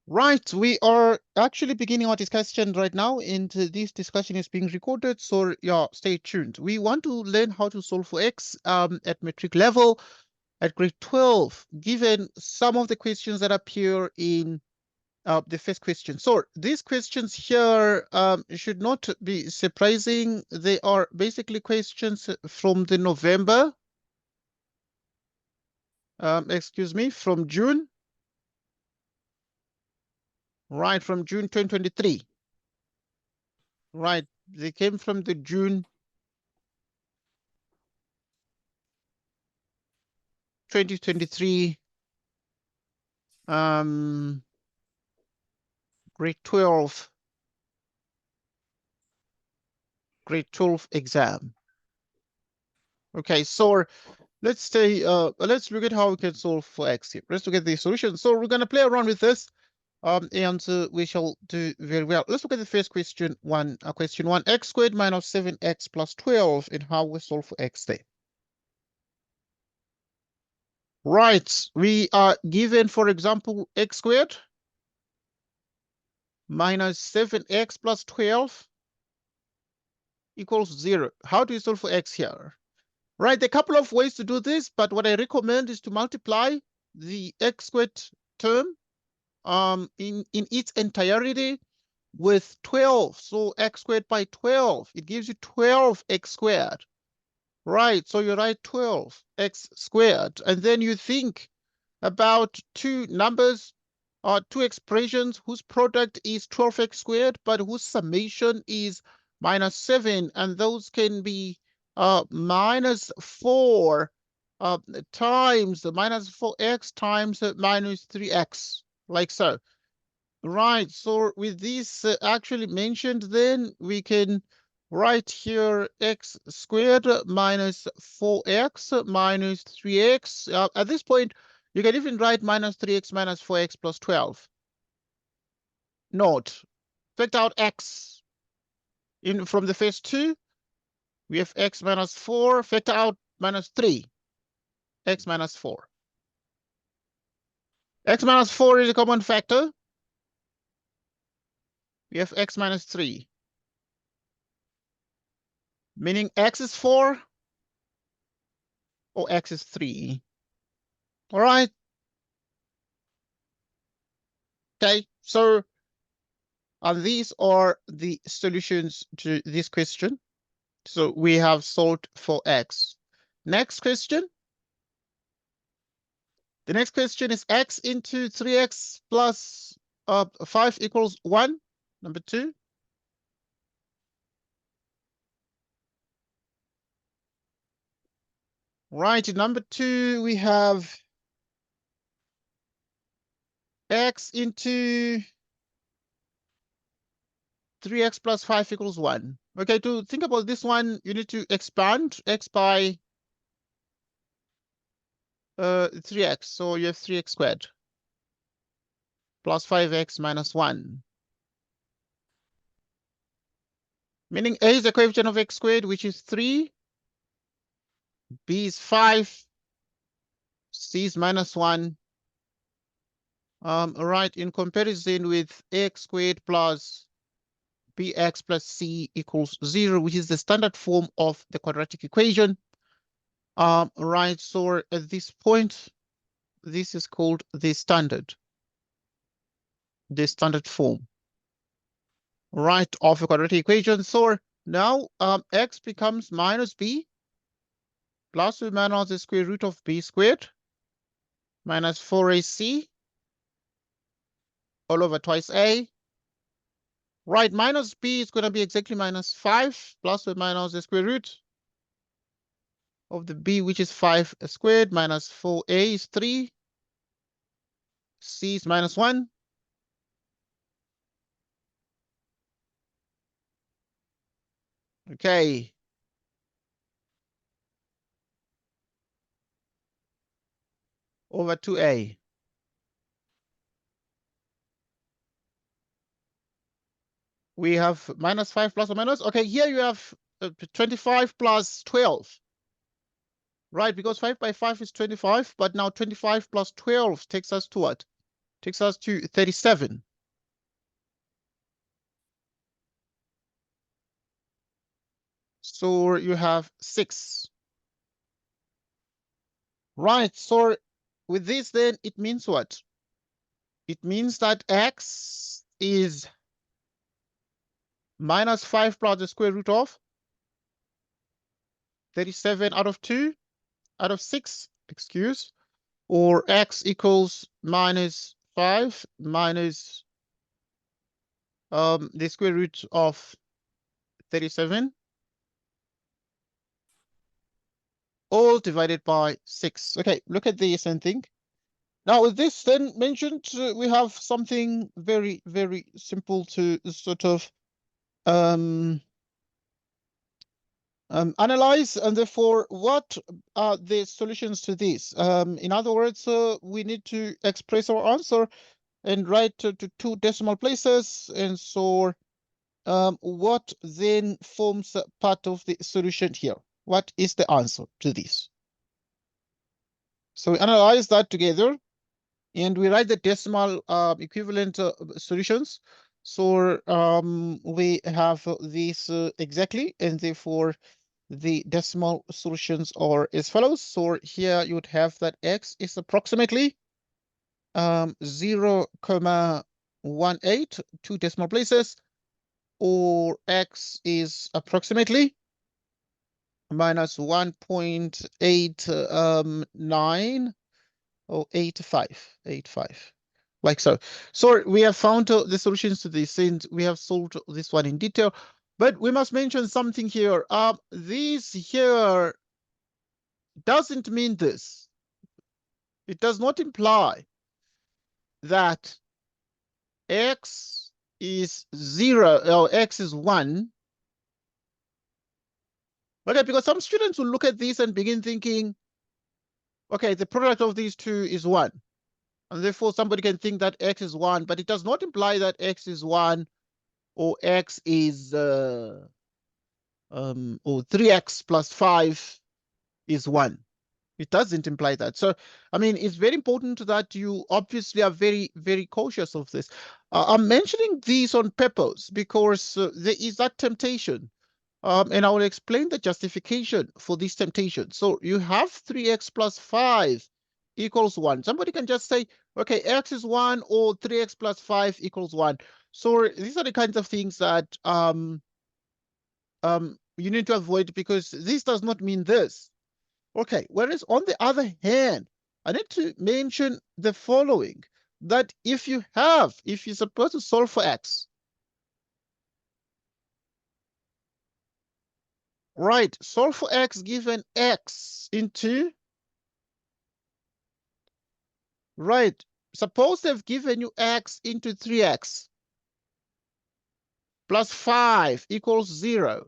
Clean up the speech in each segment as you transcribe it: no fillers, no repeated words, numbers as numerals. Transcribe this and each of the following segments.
Right, we are actually beginning our discussion right now, and this discussion is being recorded, so yeah, stay tuned. We want to learn how to solve for x at metric level at grade 12, given some of the questions that appear in the first question. So these questions here should not be surprising. They are basically questions from the November, from June, right, from June 2023. Right, they came from the June 2023 grade 12 exam. Okay, so let's look at how we can solve for x here. Let's look at the solution. So we're going to play around with this and we shall do very well. Let's look at the first question one. Question one, x squared minus 7x plus 12, and how we solve for x there. Right, we are given, for example, x squared minus 7x plus 12 equals 0. How do you solve for x here? Right, a couple of ways to do this, but what I recommend is to multiply the x squared term in its entirety with 12. So x squared by 12, it gives you 12x squared. Right, so you write 12x squared, and then you think about two numbers, two expressions whose product is 12x squared, but whose summation is minus 7, and those can be minus 4 times minus 4x times minus 3x, like so. Right, so with this actually mentioned, then we can write here x squared minus 4x minus 3x. At this point, you can even write minus 3x minus 4x plus 12. Note, factor out x. From the first two, we have x minus 4, factor out minus 3, x minus 4. X minus 4 is a common factor. We have x minus 3. Meaning x is 4 or x is 3. All right. Okay, so these are the solutions to this question. So we have solved for x. Next question. The next question is x into 3x plus 5 equals 1, number 2. Right, in number 2, we have x into 3x plus 5 equals 1. Okay, to think about this one, you need to expand x by 3x. So you have 3x squared plus 5x minus 1. Meaning a is the coefficient of x squared, which is 3. B is 5. C is minus 1. Right, in comparison with x squared plus bx plus c equals 0, which is the standard form of the quadratic equation. Right, so at this point, this is called the standard form, right, of a quadratic equation. So now x becomes minus b plus or minus the square root of b squared minus 4ac all over twice a. Right, minus b is going to be exactly minus 5 plus or minus the square root of the b, which is 5 squared, minus 4a is 3. C is minus 1. Okay. Over 2a. We have minus 5 plus or minus. Okay, here you have 25 plus 12. Right, because 5 by 5 is 25, but now 25 plus 12 takes us to what? Takes us to 37. So you have 6. Right, so with this then it means what? It means that x is minus 5 plus the square root of 37 out of 2, out of 6, excuse, or x equals minus 5 minus the square root of 37, all divided by 6. Okay, look at this and think. Now, with this then mentioned, we have something very, very simple to sort of analyze, and therefore, what are the solutions to this? In other words, we need to express our answer and write to 2 decimal places, and so what then forms part of the solution here? What is the answer to this? So we analyze that together, and we write the decimal equivalent solutions. So we have this exactly, and therefore the decimal solutions are as follows. So here you would have that x is approximately 0.18, 2 decimal places, or x is approximately minus 1.89 or 85, like so. So we have found the solutions to this, and we have solved this one in detail. But we must mention something here. This here doesn't mean this. It does not imply that x is 0 or x is 1. Okay, because some students will look at this and begin thinking, okay, the product of these two is 1. And therefore, somebody can think that x is 1, but it does not imply that x is 1 or x is or 3x plus 5 is 1. It doesn't imply that. So, I mean, it's very important that you obviously are very, very cautious of this. I'm mentioning these on purpose because there is that temptation. And I will explain the justification for this temptation. So you have 3x plus 5 equals 1. Somebody can just say, okay, x is 1 or 3x plus 5 equals 1. So these are the kinds of things that you need to avoid, because this does not mean this. Okay, whereas on the other hand, I need to mention the following, that if you're supposed to solve for x, right, solve for x given x into, right, suppose they've given you x into 3x plus 5 equals 0.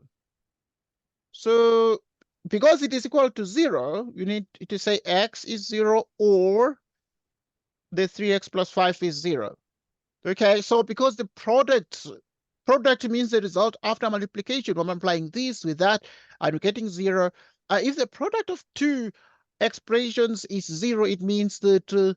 So because it is equal to 0, you need to say x is 0 or the 3x plus 5 is 0. Okay, so because the product means the result after multiplication. I'm multiplying this with that, I'm getting 0. If the product of 2 expressions is 0, it means that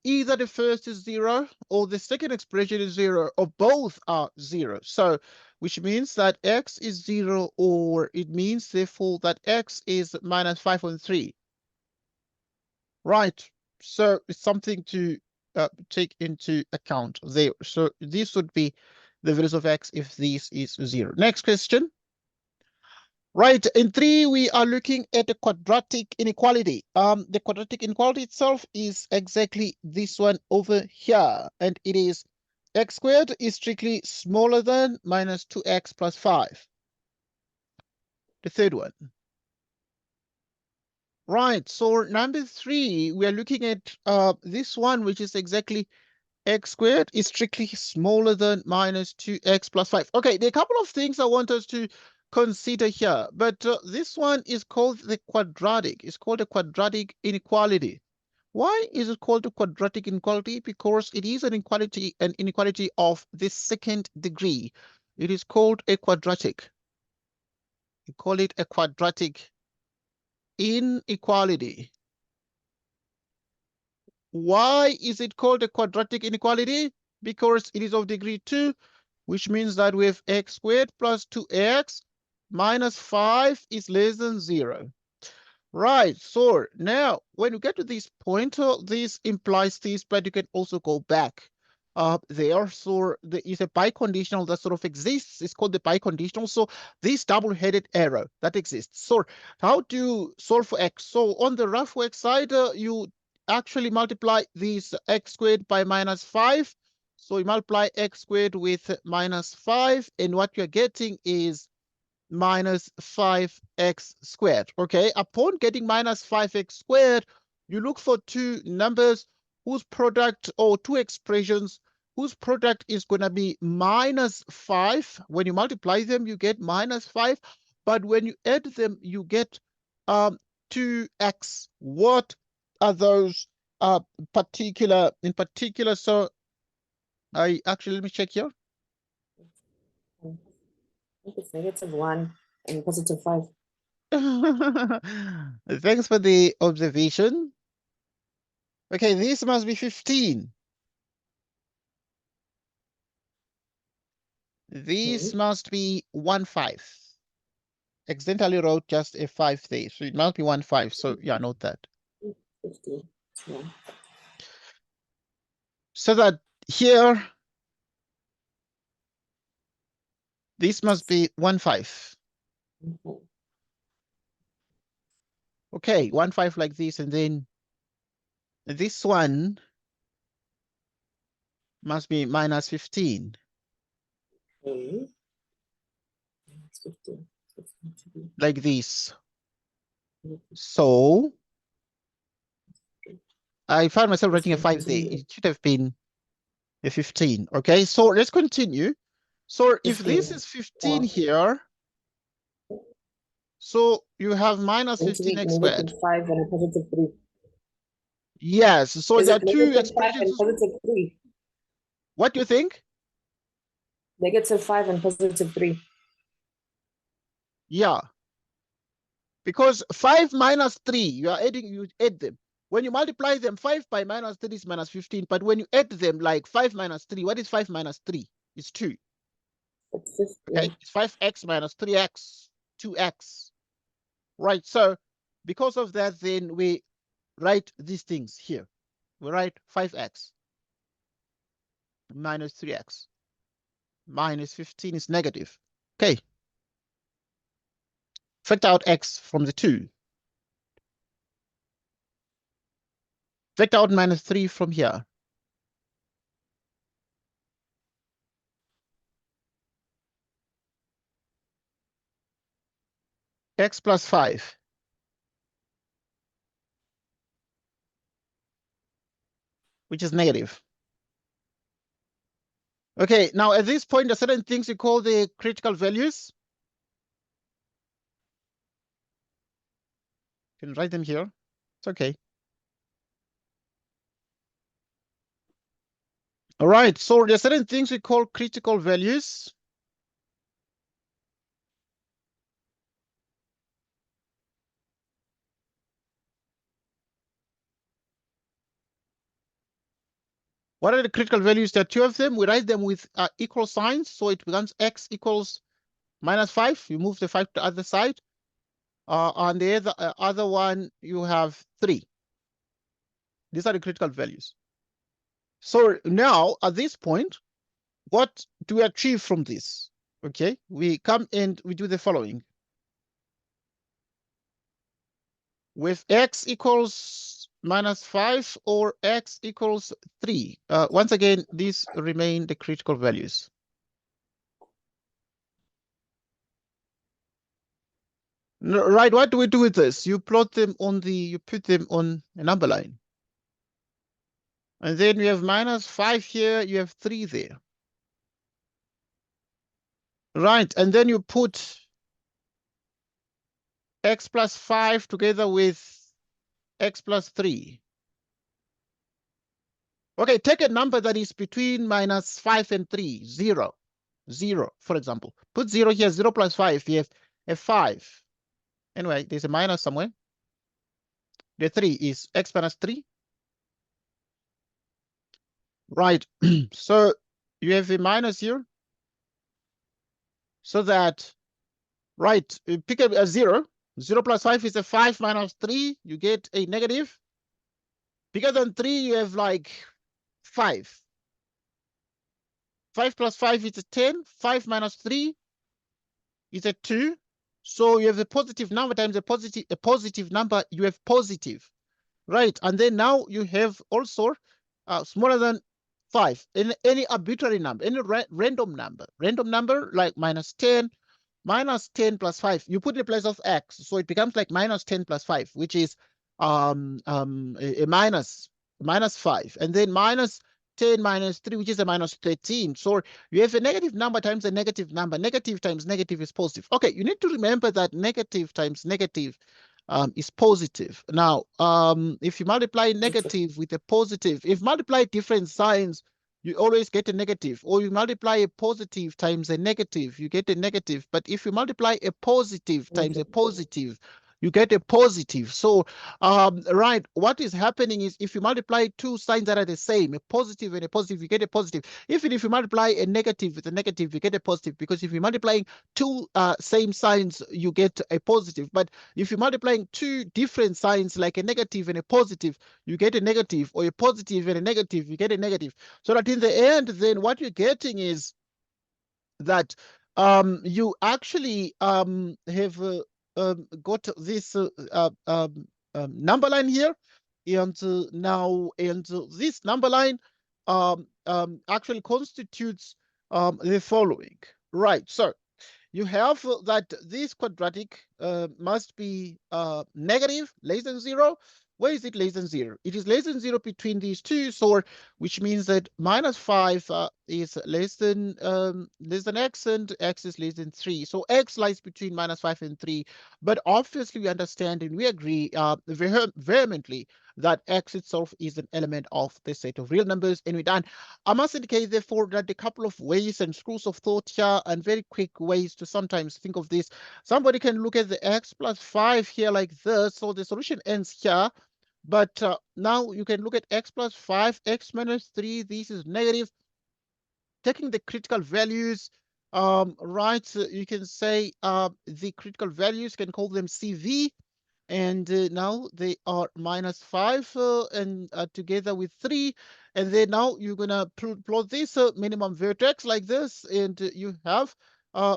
either the first is 0 or the second expression is 0, or both are 0. So, which means that x is 0, or it means therefore that x is minus 5.3. Right. So it's something to take into account there. So this would be the values of x if this is 0. Next question. Right, in 3, we are looking at a quadratic inequality. The quadratic inequality itself is exactly this one over here, and it is x squared is strictly smaller than minus 2x plus 5. The third one. Right, so number 3, we are looking at this one, which is exactly x squared is strictly smaller than minus 2x plus 5. Okay, there are a couple of things I want us to consider here, but this one is called the quadratic. It's called a quadratic inequality. Why is it called a quadratic inequality? Because it is an inequality of the second degree. It is called a quadratic. We call it a quadratic inequality. Why is it called a quadratic inequality? Because it is of degree 2, which means that we have x squared plus 2x minus 5 is less than 0. Right, so now when you get to this point, this implies this, but you can also go back there. So there is a biconditional that sort of exists. It's called the biconditional. So this double-headed arrow that exists. So how do you solve for x? So on the rough work side, you actually multiply this x squared by minus 5. So you multiply x squared with minus 5, and what you're getting is minus 5x squared. Okay, upon getting minus 5x squared, you look for two numbers whose product, or two expressions whose product is going to be minus 5. When you multiply them, you get minus 5. But when you add them, you get 2x. What are those in particular? So I actually, let me check here. I think it's -1 and +5. Thanks for the observation. Okay, this must be 15. This must be 1/5. Accidentally wrote just a 5 there, so it must be 1/5. So yeah, note that. 50. Yeah. So that here, this must be 1/5. Okay, 1/5 like this, and then this one must be minus 15. Okay. It's 50. It's going to be Like this. So I found myself writing a 5 there. It should have been a 15. Okay, so let's continue. So if this is 15 here, so you have minus 15x squared. -5 and a +3. Yes, so Is there it are two -5 and expressions. +3? What do you think? -5 and +3. Yeah, because 5 minus 3, you add them. When you multiply them, 5 by minus 3 is minus 15. But when you add them, like 5 minus 3, what is 5 minus 3? It's 2. It's 50. Okay, it's 5x minus 3x, 2x. Right, so because of that, then we write these things here. We write 5x minus 3x minus 15 is negative. Okay. Factor out x from the 2. Factor out minus 3 from here. X plus 5. Which is negative. Okay, now at this point, there are certain things we call the critical values. You can write them here. It's okay. All right, so there are certain things we call critical values. What are the critical values? There are two of them. We write them with equal signs. So it becomes x equals minus 5. You move the 5 to the other side. On the other one, you have 3. These are the critical values. So now, at this point, what do we achieve from this? Okay, we come and we do the following. With x equals minus 5 or x equals 3. Once again, these remain the critical values. Right, what do we do with this? You plot them on you put them on a number line. And then you have minus 5 here, you have 3 there. Right, and then you put x plus 5 together with x plus 3. Okay, take a number that is between minus 5 and 3, 0. 0, for example. Put 0 here, 0 plus 5, you have a 5. Anyway, there's a minus somewhere. The 3 is x minus 3. Right. So you have a minus here. So that, right, you pick up a 0. 0 plus 5 is a 5 minus 3. You get a negative. Bigger than 3, you have like 5. 5 plus 5 is a 10. 5 minus 3 is a 2. So you have a positive number times a positive number. You have positive. Right. And then now you have also smaller than 5. Any arbitrary number, any random number like minus 10. Minus 10 plus 5, you put in place of x, so it becomes like minus 10 plus 5, which is a minus 5, and then minus 10 minus 3, which is a minus 13. So you have a negative number times a negative number. Negative times negative is positive. Okay, you need to remember that negative times negative is positive. Now, if you multiply negative with a positive, if multiply different signs, you always get a negative, or you multiply a positive times a negative, you get a negative. But if you multiply a positive times a positive, you get a positive. So, right, what is happening is if you multiply two signs that are the same, a positive and a positive, you get a positive. Even if you multiply a negative with a negative, you get a positive, because if you're multiplying two same signs, you get a positive. But if you're multiplying two different signs, like a negative and a positive, you get a negative, or a positive and a negative, you get a negative. So that in the end, then what you're getting is that you actually have got this number line here, and this number line actually constitutes the following. Right. So you have that this quadratic must be negative, less than 0. Where is it less than 0? It is less than 0 between these two, so which means that minus 5 is less than x, and x is less than 3. So x lies between minus 5 and 3. But obviously we understand and we agree vehemently that x itself is an element of the set of real numbers, and we're done. I must indicate, therefore, that a couple of ways and schools of thought here, and very quick ways to sometimes think of this. Somebody can look at the x plus 5 here like this. So the solution ends here. But now you can look at x plus 5, x minus 3. This is negative. Taking the critical values, right, so you can say the critical values, can call them CV. And now they are minus 5 and together with 3. And then now you're going to plot this minimum vertex like this. And you have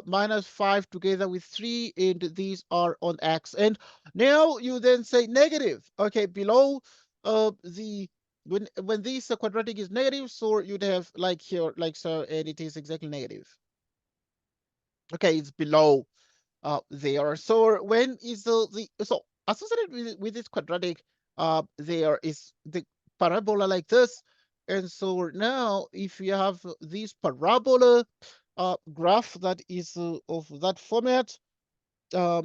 minus 5 together with 3. And these are on x. And now you then say negative. Okay, below the when this quadratic is negative, so you'd have like here, like so, and it is exactly negative. Okay, it's below there. So when is so associated with this quadratic, there is the parabola like this. And so now if you have this parabola graph that is of that format,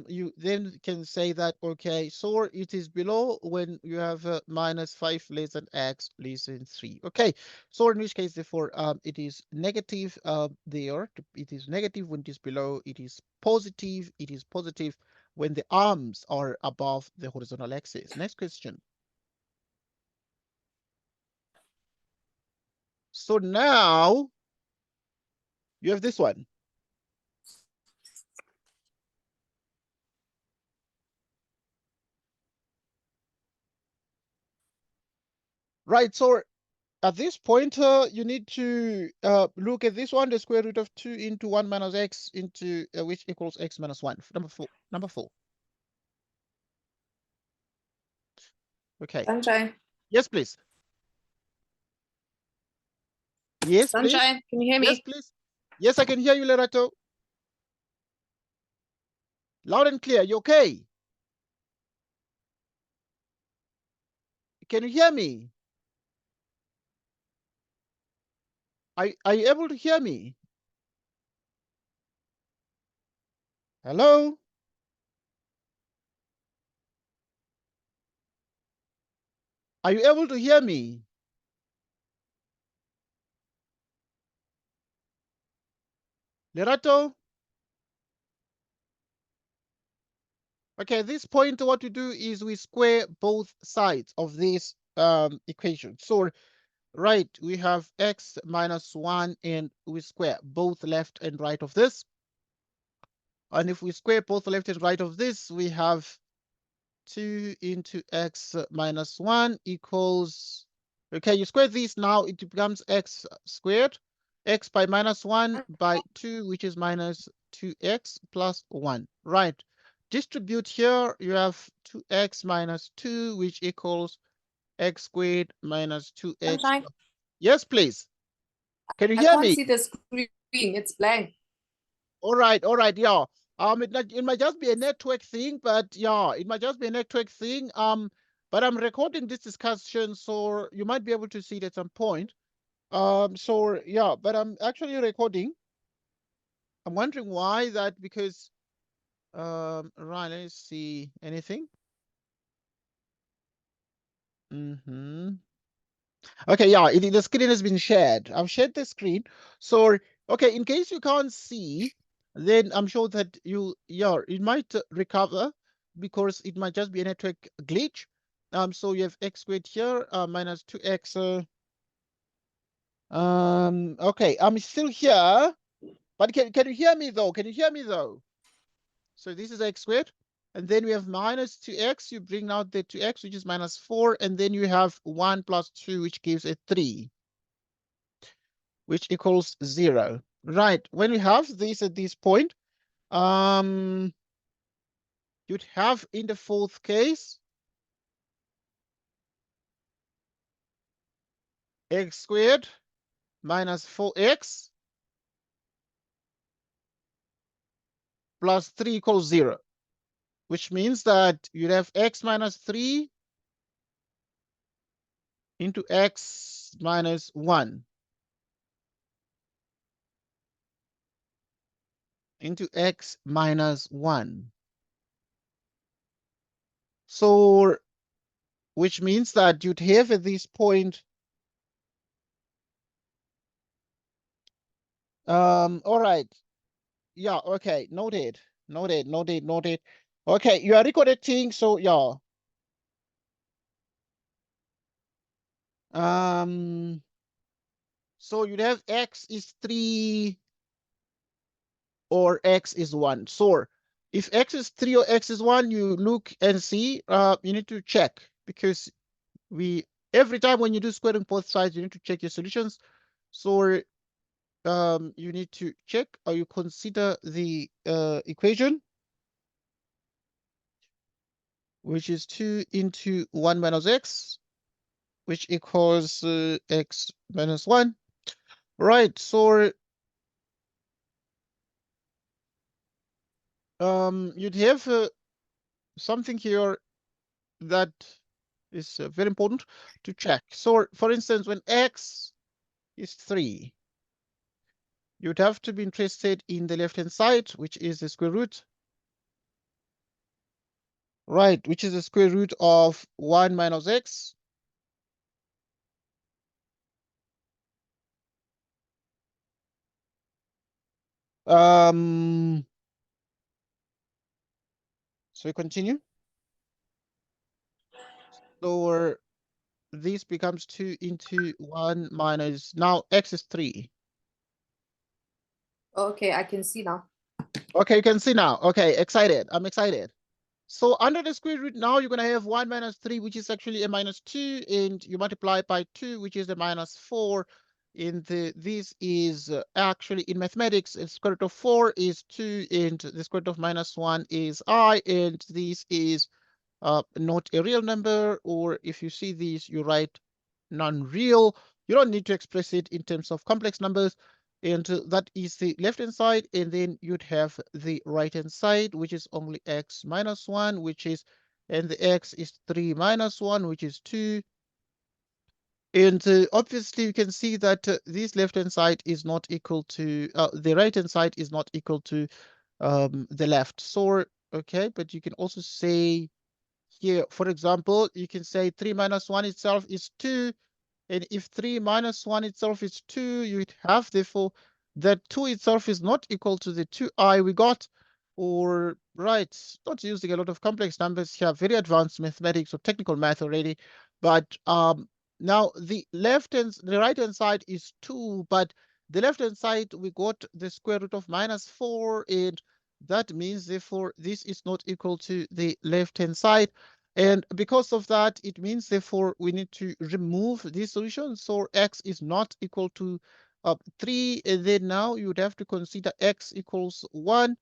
you then can say that, okay, so it is below when you have minus 5 less than x less than 3. Okay, so in which case, therefore, it is negative there. It is negative when it is below. It is positive. It is positive when the arms are above the horizontal axis. Next question. So now you have this one. Right, so at this point, you need to look at this one, the square root of 2 into 1 minus x into which equals x minus 1. Number 4. Number 4. Okay. Sunshine. Yes, please. Yes, Sunshine, please. can you hear me? Yes, please. Yes, I can hear you, Lerato. Loud and clear. You okay? Can you hear me? Are you able to hear me? Hello? Are you able to hear me? Lerato? Okay, at this point, what we do is we square both sides of this equation. So right, we have x minus 1 and we square both left and right of this. And if we square both left and right of this, we have 2 into x minus 1 equals, okay, you square this now, it becomes x squared, x by minus 1 by 2, which is minus 2x plus 1, right? Distribute here, you have 2x minus 2, which equals x squared minus 2x. Sunshine, Yes, please. Can you I hear can't me? see the screen. It's blank. All right, yeah. It might just be a network thing, but yeah, it might just be a network thing. But I'm recording this discussion, so you might be able to see it at some point. So yeah, but I'm actually recording. I'm wondering why that, because right, let's see anything. Okay, yeah, the screen has been shared. I've shared the screen. So, okay, in case you can't see, then I'm sure that yeah, it might recover because it might just be a network glitch. So you have x squared here, minus 2x. Okay, I'm still here, but can you hear me though? Can you hear me though? So this is x squared. And then we have minus 2x. You bring out the 2x, which is minus 4. And then you have 1 plus 2, which gives a 3. Which equals 0. Right, when we have this at this point, you'd have in the fourth case, x squared minus 4x plus 3 equals 0, which means that you'd have x minus 3 into x minus 1 into x minus 1. So, which means that you'd have at this point, all right, yeah, okay, noted. Okay, you are recording, so yeah. So you'd have x is 3 or x is 1. So if x is 3 or x is 1, you look and see, you need to check, because every time when you do squaring both sides, you need to check your solutions. So you need to check, or you consider the equation, which is 2 into 1 minus x, which equals x minus 1. Right, so you'd have something here that is very important to check. So, for instance, when x is 3, you'd have to be interested in the left-hand side, which is the square root, right, which is the square root of 1 minus x. So we continue. So this becomes 2 into 1 minus, now x is 3. Okay, I can see now. Okay, you can see now. Okay, excited. I'm excited. So under the square root, now you're going to have 1 minus 3, which is actually a minus 2, and you multiply it by 2, which is a minus 4. This is actually in mathematics, the square root of 4 is 2, and the square root of minus 1 is I, and this is not a real number, or if you see these, you write non-real. You don't need to express it in terms of complex numbers. And that is the left-hand side. And then you'd have the right-hand side, which is only x minus 1, and the x is 3 minus 1, which is 2. And obviously, you can see that this left-hand side is not equal to, the right-hand side is not equal to the left. So, okay, but you can also say here, for example, you can say 3 minus 1 itself is 2. And if 3 minus 1 itself is 2, you'd have, therefore, that 2 itself is not equal to the 2i we got. Or, right, not using a lot of complex numbers here, very advanced mathematics or technical math already. But Now the right hand side is 2, but the left hand side we got the square root of -4, and that means therefore this is not equal to the left hand side. And because of that, it means therefore we need to remove this solution. So x is not equal to 3, and then now you would have to consider x equals 1,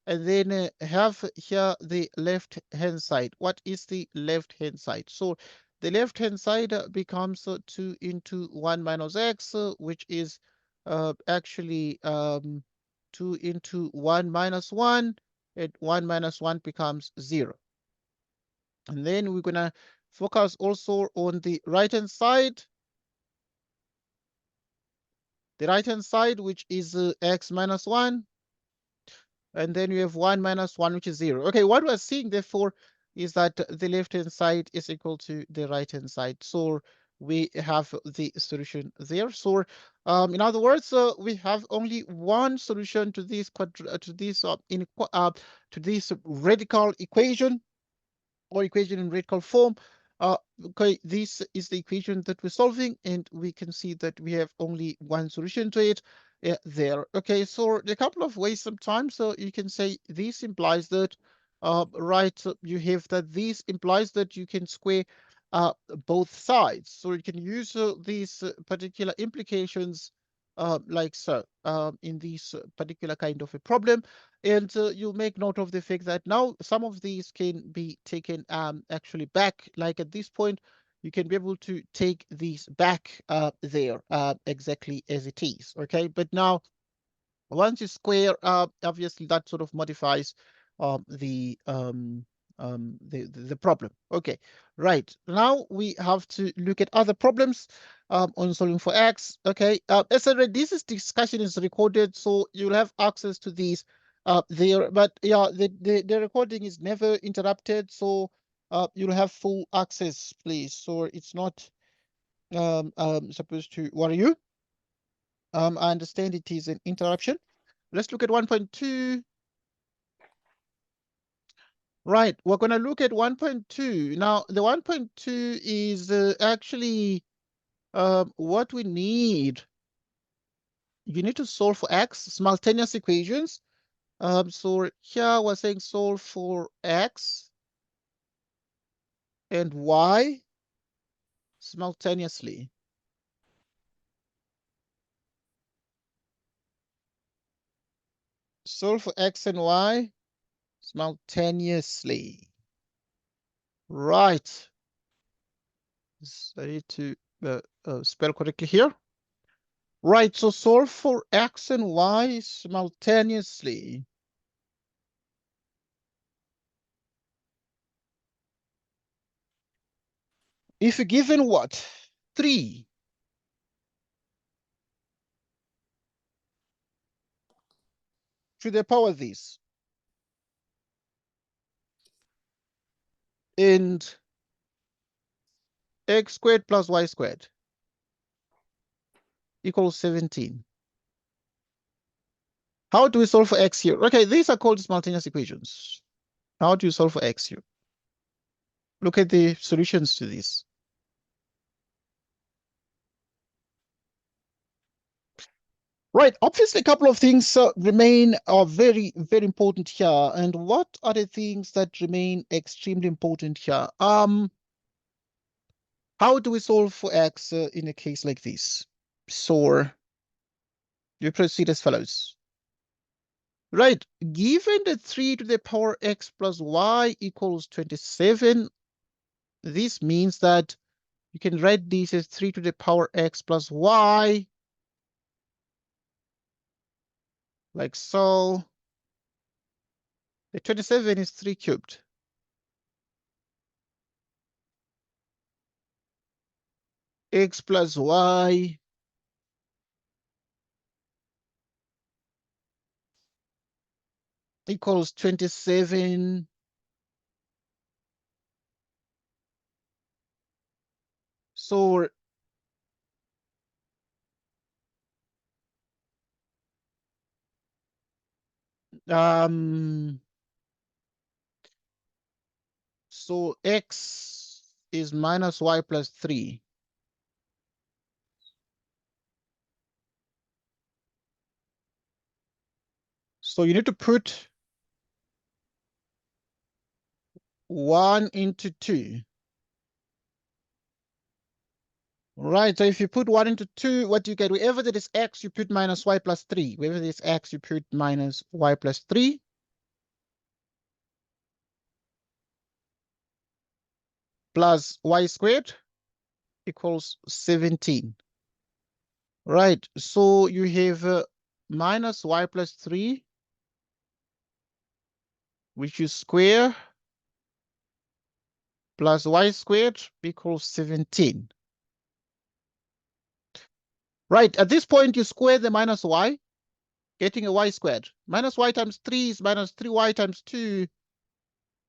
and then have here the left hand side. What is the left hand side? So the left hand side becomes 2 into 1 minus x, which is actually 2 into 1 minus 1, and 1 minus 1 becomes 0. And then we're going to focus also on the right hand side. The right hand side, which is x minus 1. And then you have 1 minus 1, which is 0. Okay, what we're seeing, therefore, is that the left-hand side is equal to the right-hand side. So we have the solution there. So in other words, we have only one solution to this to this radical equation, or equation in radical form. Okay, this is the equation that we're solving, and we can see that we have only one solution to it there. Okay, so a couple of ways sometimes. So you can say this implies that, right, so you have that this implies that you can square both sides. So you can use these particular implications like so in this particular kind of a problem. And you make note of the fact that now some of these can be taken actually back. Like at this point, you can be able to take these back there exactly as it is. Okay, but now once you square, obviously that sort of modifies the problem. Okay, right. Now we have to look at other problems on solving for x. Okay, as I said, this discussion is recorded, so you'll have access to these there. But yeah, the recording is never interrupted, so you'll have full access, please. So it's not supposed to worry you. I understand it is an interruption. Let's look at 1.2. Right, we're going to look at 1.2. Now, the 1.2 is actually what we need. You need to solve for x, simultaneous equations. So here we're saying solve for x and y simultaneously. Solve for x and y simultaneously. Right. I need to spell correctly here. Right, so solve for x and y simultaneously. If given what? 3. To the power of this. And x squared plus y squared equals 17. How do we solve for x here? Okay, these are called simultaneous equations. How do you solve for x here? Look at the solutions to this. Right, obviously a couple of things remain very, very important here. And what are the things that remain extremely important here? How do we solve for x in a case like this? So you proceed as follows. Right, given that 3 to the power x plus y equals 27, this means that you can write this as 3 to the power x plus y, like so. The 27 is 3 cubed. X plus y equals 27. So so x is minus y plus 3. So you need to put 1 into 2. Right, so if you put 1 into 2, what do you get? Wherever there is x, you put minus y plus 3. Wherever there is x, you put minus y plus 3. Plus y squared equals 17. Right, so you have minus y plus 3, which is square, plus y squared equals 17. Right, at this point, you square the minus y, getting a y squared. Minus y times 3 is minus 3y times 2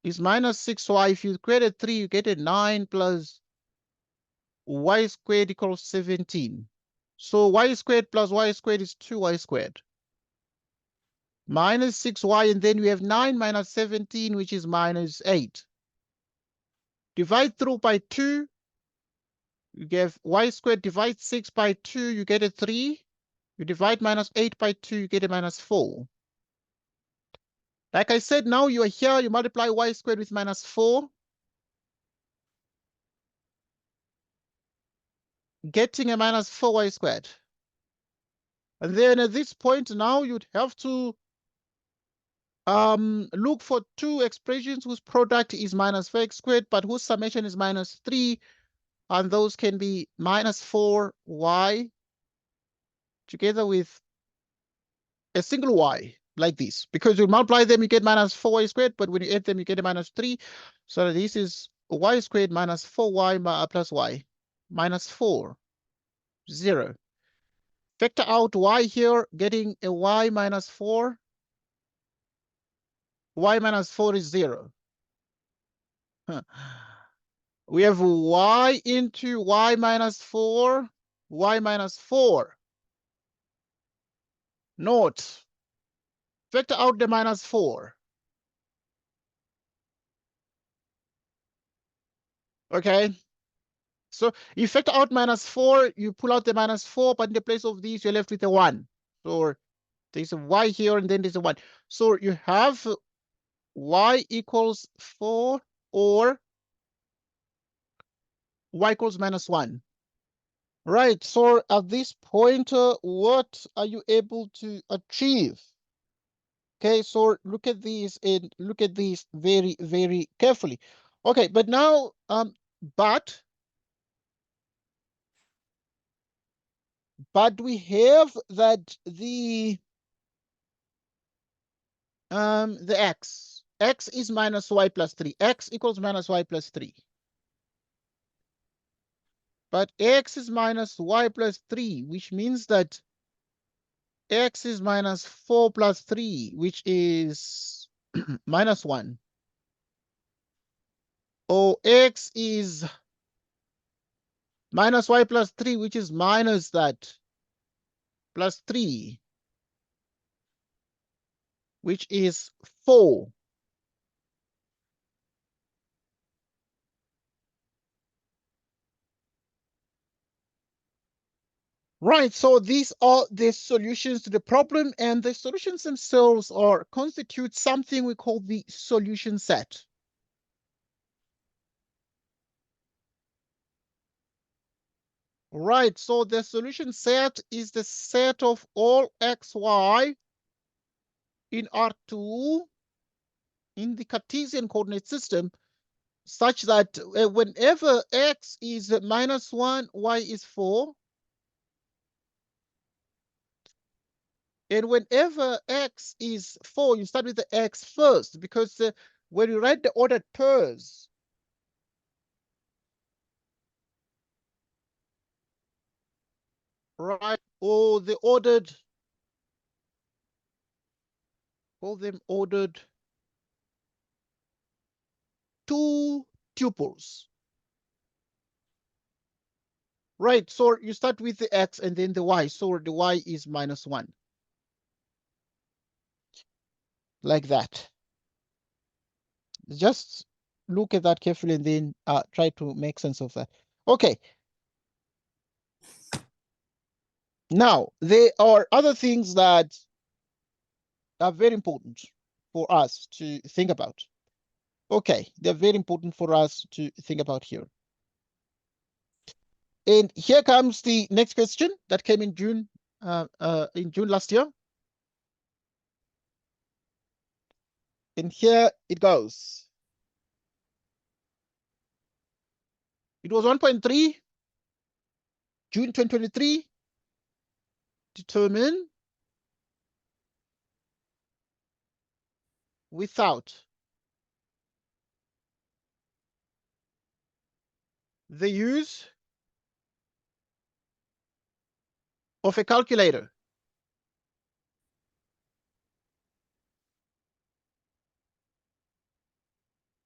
is minus 6y. If you create 3, you get a 9 plus y squared equals 17. So y squared plus y squared is 2y squared. Minus 6y, and then we have 9 minus 17, which is minus 8. Divide through by 2, you get y squared, divide 6 by 2, you get a 3. You divide minus 8 by 2, you get a minus 4. Like I said, now you are here, you multiply y squared with minus 4, getting a minus 4y squared. And then at this point now, you'd have to look for two expressions whose product is minus 4x squared, but whose summation is minus 3, and those can be minus 4y together with a single y, like this. Because you multiply them, you get minus 4y squared, but when you add them, you get a minus 3. So this is y squared minus 4y plus y, minus 4, 0. Factor out y here, getting a y minus 4. Y minus 4 is 0. We have y into y minus 4, y minus 4. Note, factor out the minus 4. Okay, so you factor out minus 4, you pull out the minus 4, but in the place of these, you're left with a 1. So there's a y here, and then there's a 1. So you have y equals 4, or y equals minus 1. Right, so at this point, what are you able to achieve? Okay, so look at these and look at these very, very carefully. Okay, but now, but we have that the x is minus y plus 3. X equals minus y plus 3. But x is minus y plus 3, which means that x is minus 4 plus 3, which is minus 1. Or x is minus y plus 3, which is minus that, plus 3, which is 4. Right, so these are the solutions to the problem, and the solutions themselves constitute something we call the solution set. Right, so the solution set is the set of all xy in R2 in the Cartesian coordinate system, such that whenever x is minus 1, y is 4. And whenever x is 4, you start with the x first, because when you write the ordered pairs, right, or the ordered, call them ordered two tuples. Right, so you start with the x and then the y, so the y is minus 1. Like that. Just look at that carefully and then try to make sense of that. Okay. Now, there are other things that are very important for us to think about. Okay, they're very important for us to think about here. And here comes the next question that came in June last year. And here it goes. It was 1.3, June 2023. Determine without the use of a calculator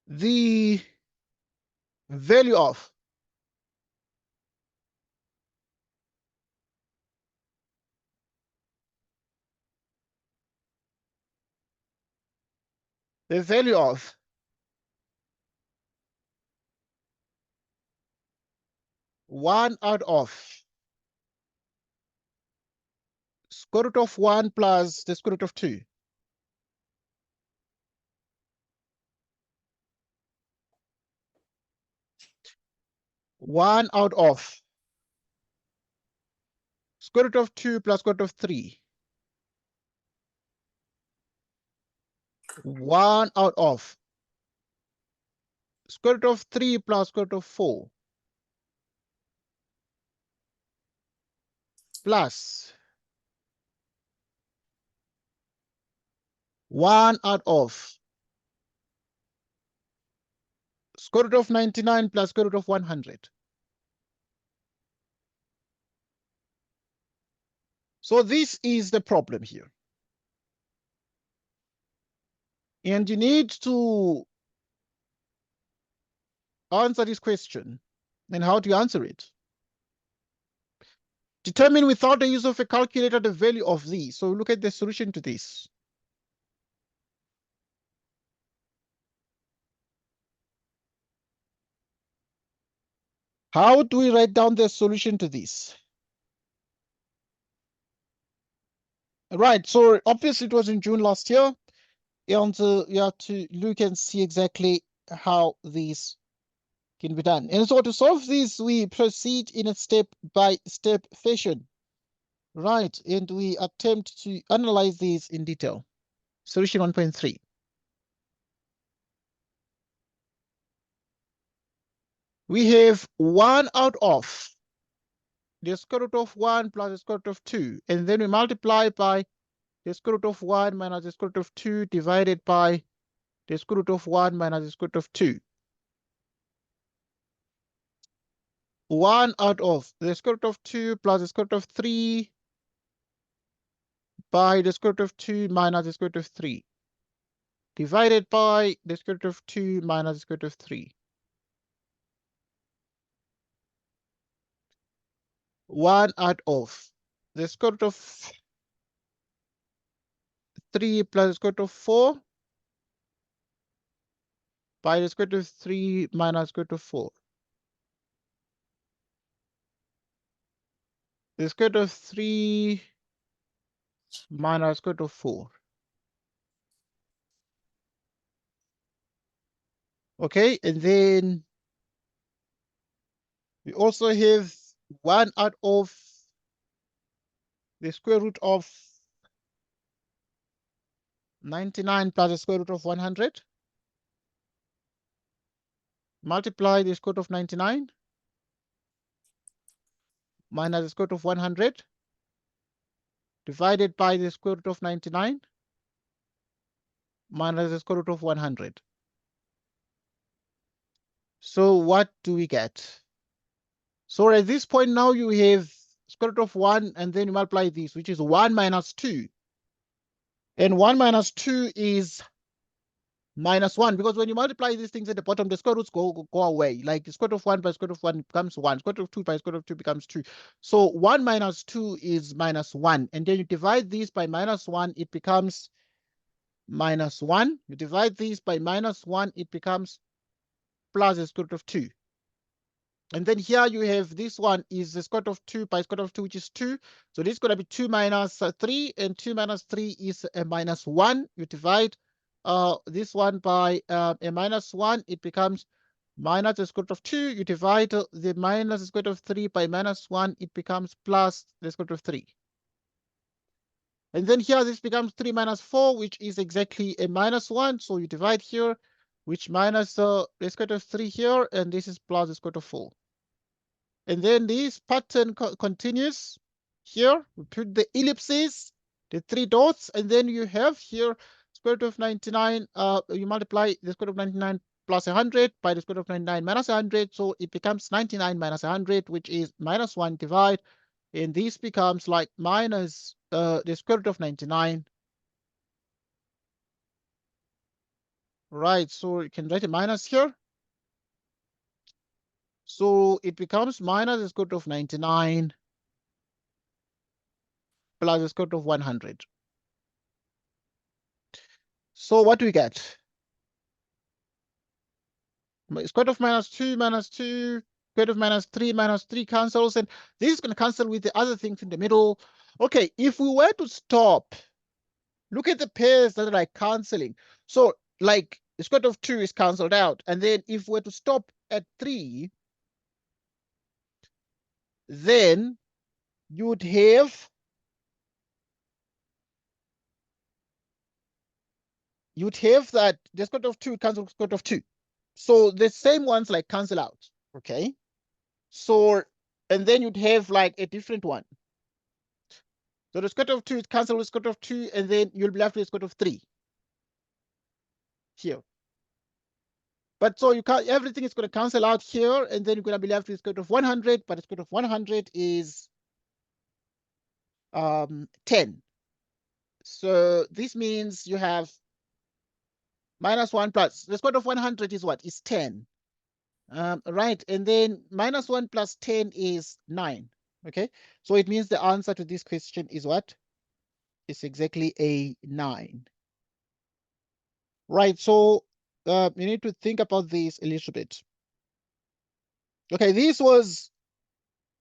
the value of the value of 1 out of square root of 1 plus the square root of 2. One out of square root of 2 plus square root of 3. 1 out of square root of 3 plus square root of 4. Plus 1 out of square root of 99 plus square root of 100. So this is the problem here. And you need to answer this question. And how do you answer it? Determine without the use of a calculator the value of these. So look at the solution to this. How do we write down the solution to this? Right, so obviously it was in June last year. And you have to look and see exactly how this can be done. And so to solve this, we proceed in a step-by-step fashion. Right, and we attempt to analyze this in detail. Solution 1.3. We have 1 out of the square root of 1 plus the square root of 2. And then we multiply by the square root of 1 minus the square root of 2 divided by the square root of 1 minus the square root of 2. 1 out of the square root of 2 plus the square root of 3 by the square root of 2 minus the square root of 3 divided by the square root of 2 minus the square root of 3. 1 out of the square root of 3 plus the square root of 4 by the square root of 3 minus square root of 4. The square root of 3 minus square root of 4. Okay, and then we also have 1 out of the square root of 99 plus the square root of 100. Multiply the square root of 99 minus the square root of 100 divided by the square root of 99 minus the square root of 100. So what do we get? So at this point now you have square root of 1 and then you multiply this, which is 1 minus 2. And 1 minus 2 is minus 1, because when you multiply these things at the bottom, the square roots go away. Like the square root of 1 by square root of 1 becomes 1. Square root of 2 by square root of 2 becomes 2. So 1 minus 2 is minus 1. And then you divide this by minus 1, it becomes minus 1. You divide this by minus 1, it becomes plus the square root of 2. And then here you have this one is the square root of 2 by square root of 2, which is 2. So this is going to be 2 minus 3, and 2 minus 3 is a minus 1. You divide this one by a minus 1, it becomes minus the square root of 2. You divide the minus the square root of 3 by minus 1, it becomes plus the square root of 3. And then here this becomes 3 minus 4, which is exactly a minus 1. So you divide here, which minus the square root of 3 here, and this is plus the square root of 4. And then this pattern continues here. We put the ellipses, the 3 dots, and then you have here square root of 99. You multiply the square root of 99 plus 100 by the square root of 99 minus 100. So it becomes 99 minus 100, which is minus 1 divide. And this becomes like minus the square root of 99. Right, so you can write a minus here. So it becomes minus the square root of 99 plus the square root of 100. So what do we get? Square root of minus 2 minus 2, square root of minus 3 cancels, and this is going to cancel with the other things in the middle. Okay, if we were to stop, look at the pairs that are like canceling. So like the square root of 2 is cancelled out, and then if we were to stop at 3, then you'd have that the square root of 2 cancels square root of 2. So the same ones like cancel out, okay? So, and then you'd have like a different one. So the square root of 2 is cancelled with square root of 2, and then you'll be left with square root of 3 here. But so you can't, everything is going to cancel out here, and then you're going to be left with square root of 100, but the square root of 100 is 10. So this means you have minus 1 plus, the square root of 100 is what? Is 10. Right, and then minus 1 plus 10 is 9. Okay, so it means the answer to this question is what? It's exactly a 9. Right, so you need to think about this a little bit. Okay, this was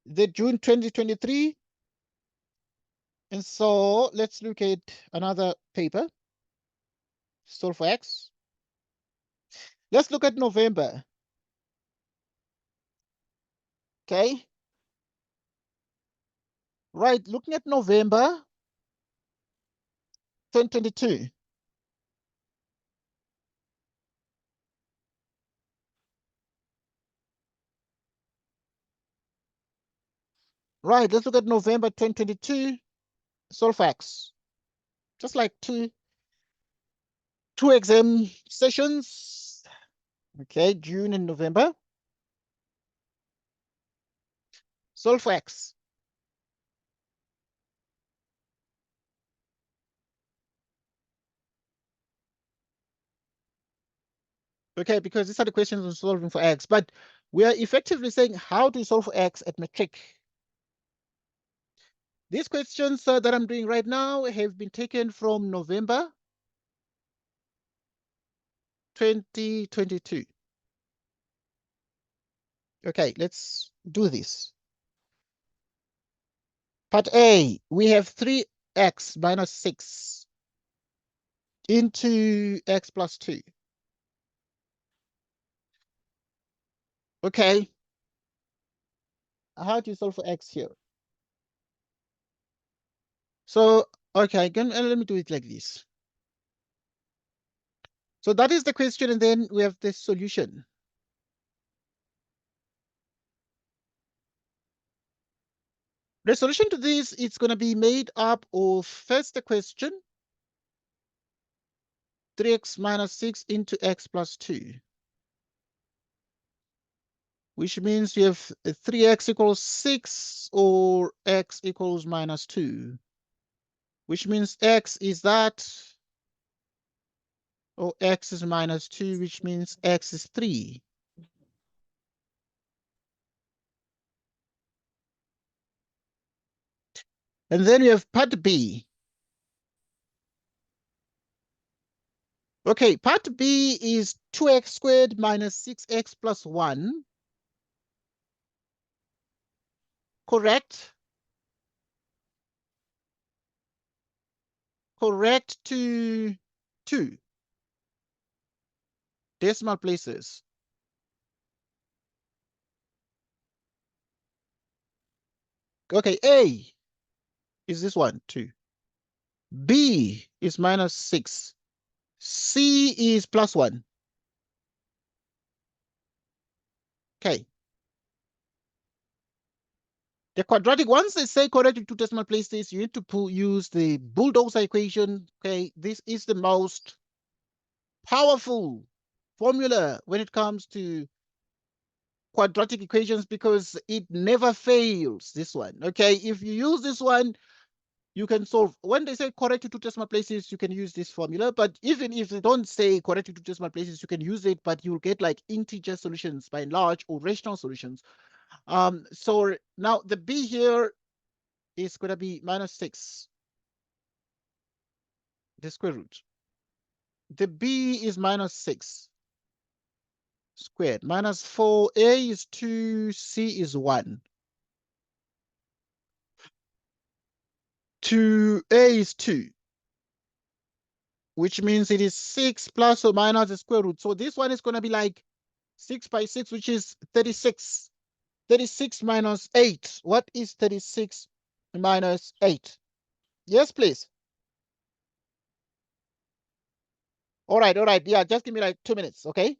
the June 2023. And so let's look at another paper. Solve for X. Let's look at November. Okay. Right, looking at November 2022. Right, let's look at November 2022. Solve for X. Just like two exam sessions. Okay, June and November. Solve for X. Okay, because these are the questions on solving for X, but we are effectively saying how to solve for X at matric. These questions that I'm doing right now have been taken from November 2022. Okay, let's do this. Part A, we have 3x minus 6 into x plus 2. Okay. How do you solve for x here? So, okay, let me do it like this. So that is the question, and then we have the solution. The solution to this is going to be made up of first the question, 3x minus 6 into x plus 2. Which means you have 3x equals 6 or x equals minus 2. Which means x is that, or x is minus 2, which means x is 3. And then we have part B. Okay, part B is 2x squared minus 6x plus 1 correct. Correct to 2 decimal places. Okay, A is this one, 2. B is -6. C is +1. Okay. The quadratic, once they say correct to 2 decimal places, you need to use the bulldozer equation. Okay, this is the most powerful formula when it comes to quadratic equations because it never fails, this one. Okay, if you use this one, you can solve. When they say correct to 2 decimal places, you can use this formula. But even if they don't say correct to 2 decimal places, you can use it, but you'll get like integer solutions by and large or rational solutions. So now the B here is going to be -6, the square root. The B is -6 squared. -4, A is 2, C is 1. 2A is 2, which means it is 6 plus or minus the square root. So this one is going to be like 6 by 6, which is 36. 36 minus 8. What is 36 minus 8? Yes, please. All right. Yeah, just give me like 2 minutes, okay?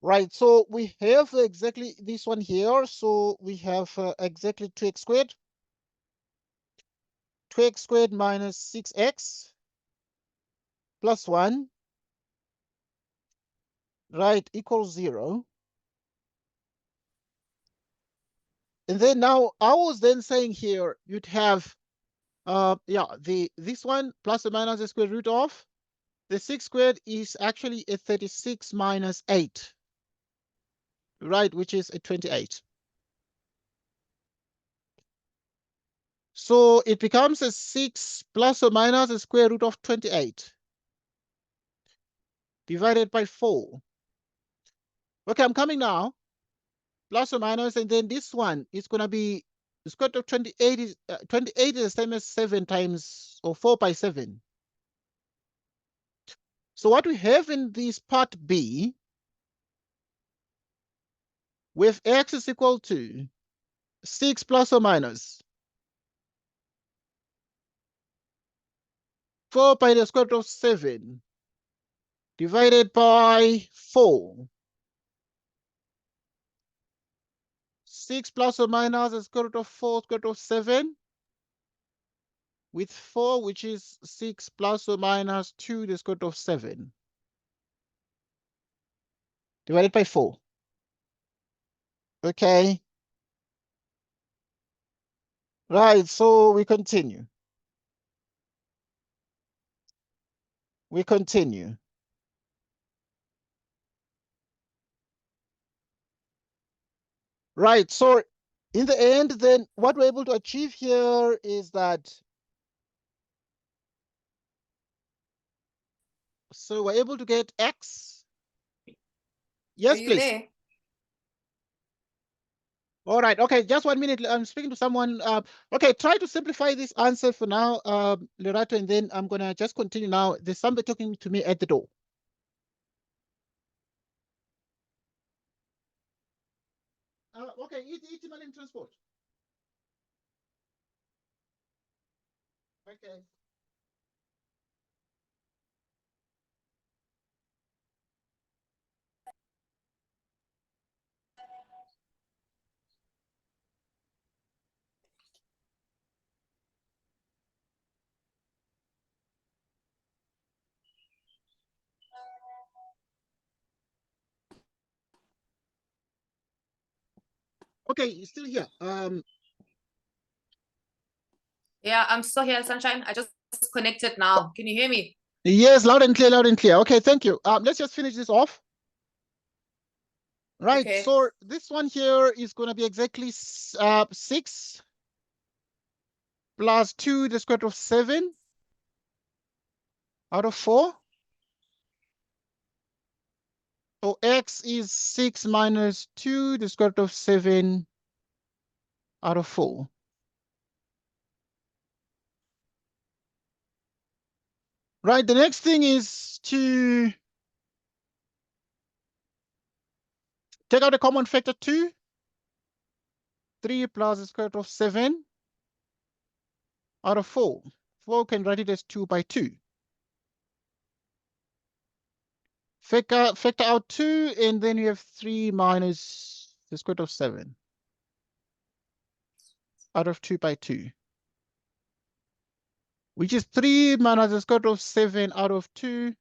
Right, so we have exactly this one here. So we have exactly 2x squared. 2x squared minus 6x plus 1, right, equals 0. And then now I was then saying here you'd have this one plus or minus the square root of the 6 squared is actually a 36 minus 8, right, which is a 28. So it becomes a 6 plus or minus the square root of 28 divided by 4. Okay, I'm coming now. Plus or minus, and then this one is going to be the square root of 28 is 28 is the same as 7 times or 4 by 7. So what we have in this part B, with x is equal to 6 plus or minus 4 by the square root of 7 divided by 4. 6 plus or minus the square root of 4 square root of 7 with 4, which is 6 plus or minus 2 the square root of 7 divided by 4. Okay. Right, so we continue. We continue. Right, so in the end, then what we're able to achieve here is that, so we're able to get x. Yes, Are you please. there? All right, okay, just 1 minute. I'm speaking to someone. Okay, try to simplify this answer for now, Lerato, and then I'm gonna just continue now. There's somebody talking to me at the door. Okay, Itimal in transport. Okay. Okay, still here. Yeah, I'm still here, Sunshine. I just connected now. Can you hear me? Yes, loud and clear, loud and clear. Okay, thank you. Let's just finish this off. Right, Okay. so this one here is going to be exactly 6 plus 2 the square root of 7 out of 4. So x is 6 minus 2 the square root of 7 out of 4. Right, the next thing is to take out a common factor 2. 3 plus the square root of 7 out of 4. 4 can write it as 2 by 2. Factor out 2, and then you have 3 minus the square root of 7 out of 2 by 2. Which is 3 minus the square root of 7 out of 2.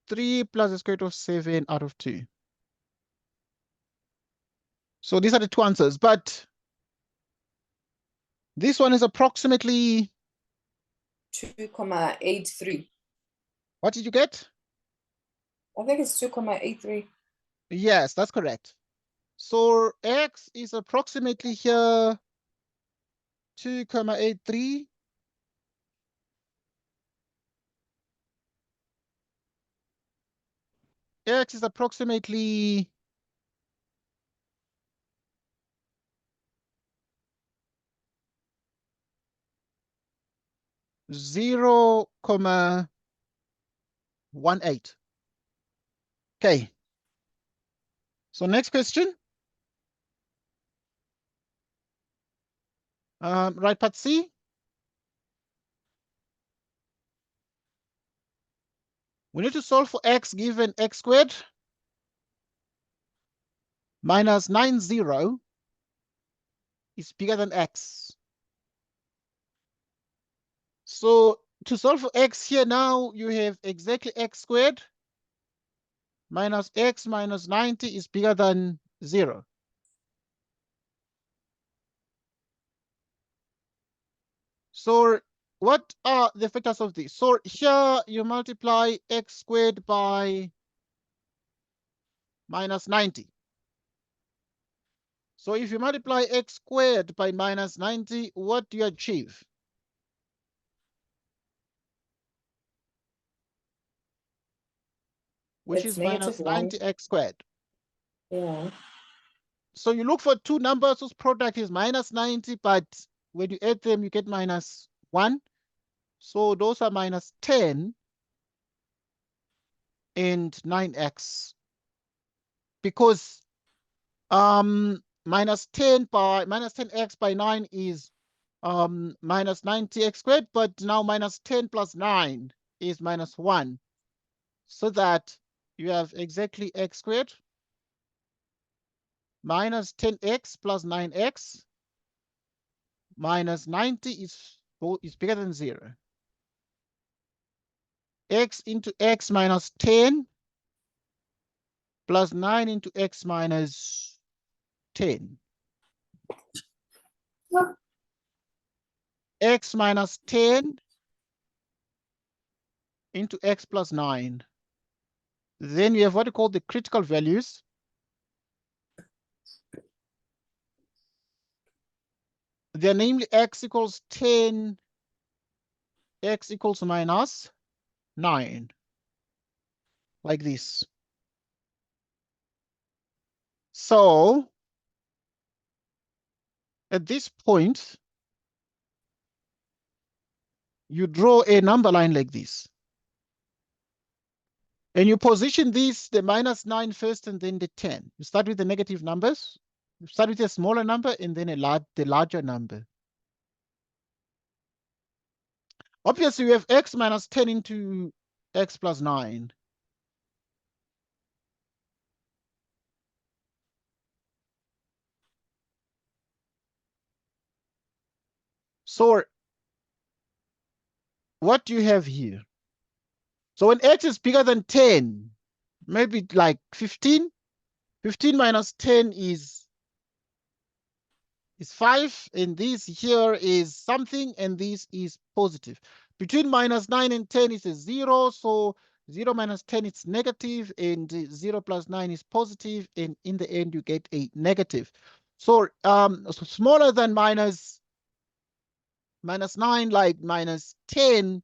3 plus the square root of 7 out of 2. So these are the two answers, but this one is approximately 2,83. What did you get? I think it's 2,83. Yes, that's correct. So x is approximately here 2,83. X is approximately 0,18. Okay. So next question. Right part C. We need to solve for x given x squared minus 90 is bigger than x. So to solve for x here now, you have exactly x squared minus x minus 90 is bigger than 0. So what are the factors of this? So here you multiply x squared by minus 90. So if you multiply x squared by minus 90, what do you achieve? Which It's is minus -1. 90x squared. Yeah. So you look for two numbers whose product is minus 90, but when you add them, you get minus 1. So those are minus 10 and 9x. Because minus 10x by 9 is minus 90x squared, but now minus 10 plus 9 is minus 1. So that you have exactly x squared minus 10x plus 9x minus 90 is bigger than 0. X into x minus 10 plus 9 into x minus 10. X minus 10 into x plus 9. Then we have what we call the critical values. They're namely x equals 10, x equals minus 9, like this. So at this point, you draw a number line like this. And you position this, the minus 9 first and then the 10. You start with the negative numbers. You start with a smaller number and then the larger number. Obviously, we have x minus 10 into x plus 9. So what do you have here? So when x is bigger than 10, maybe like 15. 15 minus 10 is 5, and this here is something, and this is positive. Between minus 9 and 10 is a 0, so 0 minus 10 is negative, and 0 plus 9 is positive, and in the end you get a negative. So smaller than minus 9, like minus 10,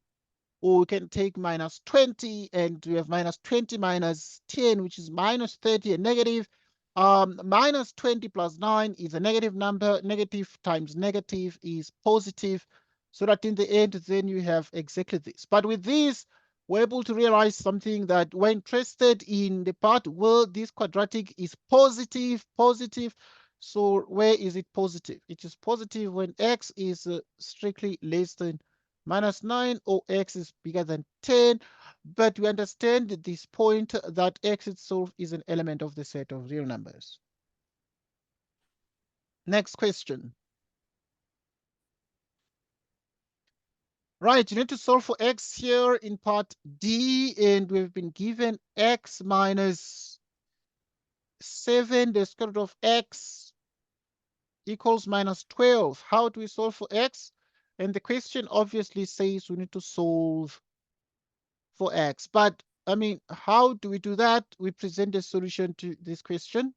or we can take minus 20, and we have minus 20 minus 10, which is minus 30 and negative. Minus 20 plus 9 is a negative number. Negative times negative is positive. So that in the end, then you have exactly this. But with this, we're able to realize something, that we're interested in the part where this quadratic is positive, positive. So where is it positive? It is positive when x is strictly less than minus 9 or x is bigger than 10. But we understand this point that x itself is an element of the set of real numbers. Next question. Right, you need to solve for x here in part D, and we've been given x minus 7, the square root of x equals minus 12. How do we solve for x? And the question obviously says we need to solve for x. But, I mean, how do we do that? We present a solution to this question.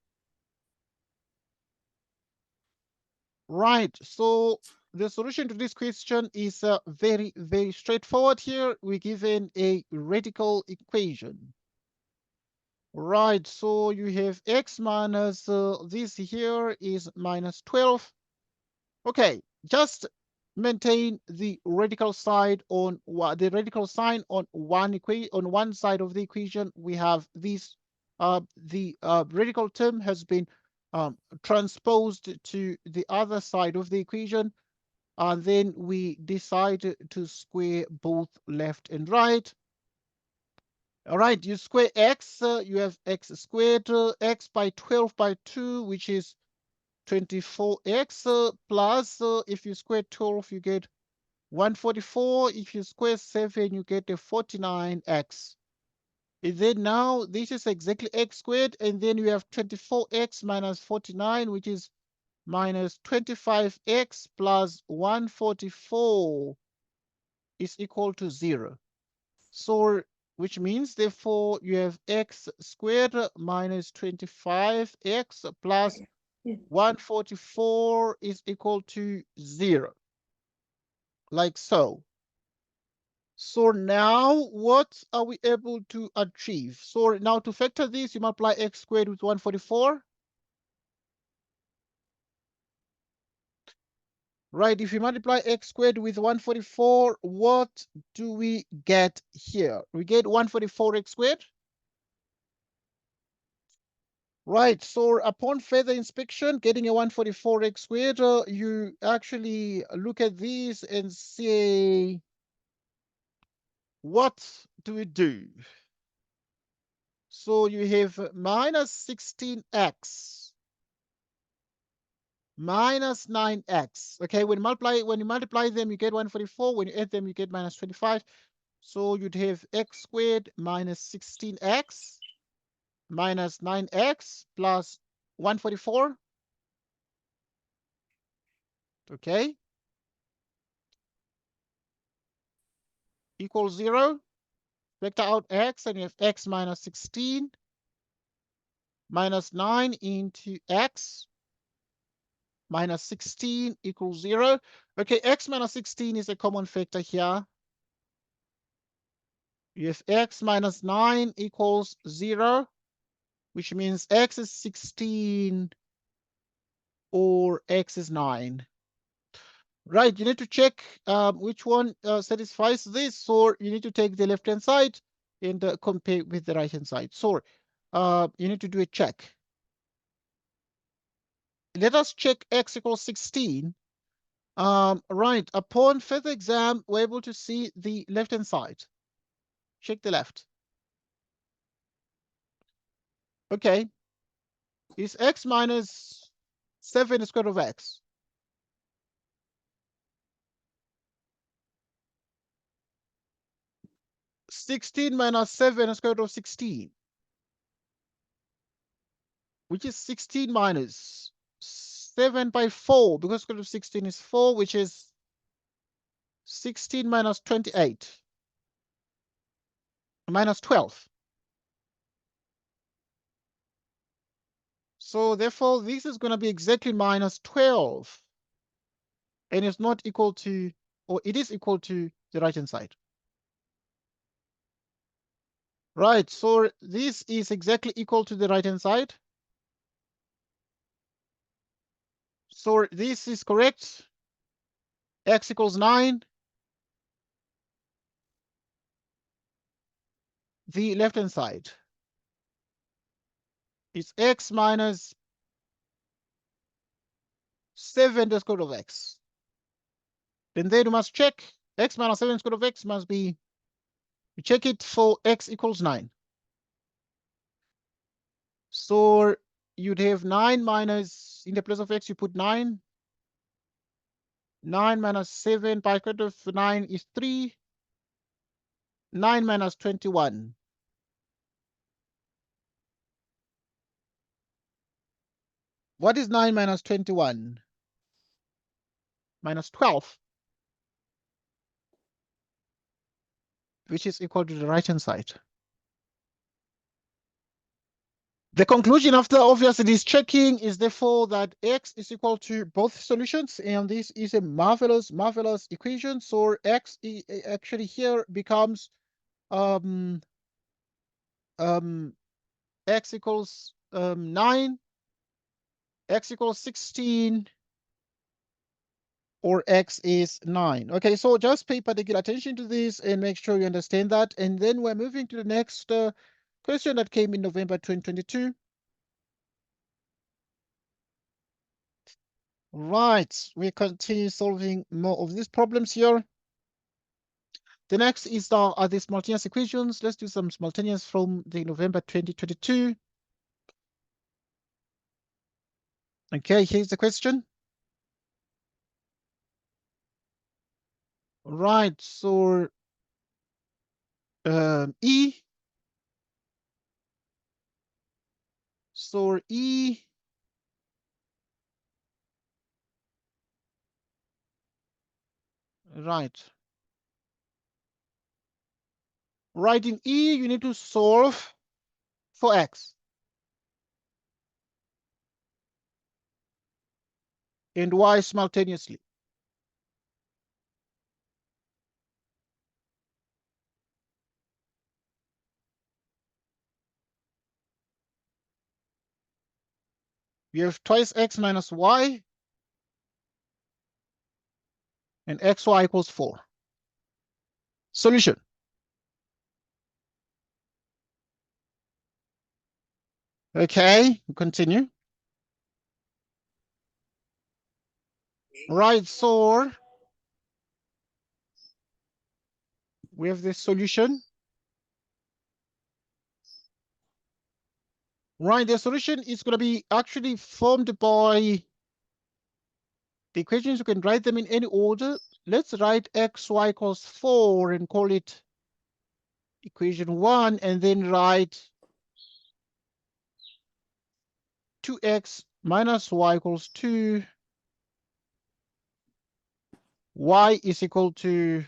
Right, so the solution to this question is very, very straightforward here. We're given a radical equation. Right, so you have x minus this here is minus 12. Okay, just maintain the radical side on the radical sign on one side of the equation. We have this the radical term has been transposed to the other side of the equation, and then we decide to square both left and right. All right, you square x, you have x squared, x by 12 by 2, which is 24x, plus, if you square 12, you get 144. If you square 7, you get a 49x. And then now, this is exactly x squared, and then you have 24x minus 49, which is minus 25x plus 144 is equal to 0. So, which means, therefore, you have x squared minus 25x plus 144 is equal to 0. Like so. So now, what are we able to achieve? So now to factor this, you multiply x squared with 144. Right, if you multiply x squared with 144, what do we get here? We get 144x squared. Right, so upon further inspection, getting a 144x squared, you actually look at these and say, what do we do? So you have minus 16x minus 9x. Okay, when you multiply them, you get 144. When you add them, you get minus 25. So you'd have x squared minus 16x minus 9x plus 144. Okay, equals 0. Vector out x, and you have x minus 16 minus 9 into x minus 16 equals 0. Okay, x minus 16 is a common factor here. You have x minus 9 equals 0, which means x is 16 or x is 9. Right, you need to check which one satisfies this. So you need to take the left-hand side and compare with the right-hand side. So you need to do a check. Let us check x equals 16. Right, upon further exam, we're able to see the left-hand side. Check the left. Okay, is x minus 7 the square root of x? 16 minus 7 is square root of 16, which is 16 minus 7 by 4, because square root of 16 is 4, which is 16 minus 28, minus 12. So therefore, this is going to be exactly minus 12, and it's not equal to, or it is equal to the right-hand side. Right, so this is exactly equal to the right-hand side. So this is correct. X equals 9. The left-hand side is x minus 7 the square root of x. Then you must check x minus 7 square root of x must be, you check it for x equals 9. So you'd have 9 minus, in the place of x, you put 9. 9 minus 7 by square root of 9 is 3. 9 minus 21. What is 9 minus 21? Minus 12, which is equal to the right-hand side. The conclusion after obviously this checking is therefore that x is equal to both solutions, and this is a marvelous, marvelous equation. So x actually here becomes x equals 9, x equals 16, or x is 9. Okay, so just pay particular attention to this and make sure you understand that. And then we're moving to the next question that came in November 2022. Right, we continue solving more of these problems here. The next is are the simultaneous equations. Let's do some simultaneous from the November 2022. Okay, here's the question. Right, so E. So E right. Right, in E, you need to solve for x. And y simultaneously. We have twice x minus y, and xy equals 4. Solution. Okay, continue. Right, so we have this solution. Right, the solution is going to be actually formed by the equations. You can write them in any order. Let's write xy equals 4 and call it equation 1, and then write 2x minus y equals 2. Y is equal to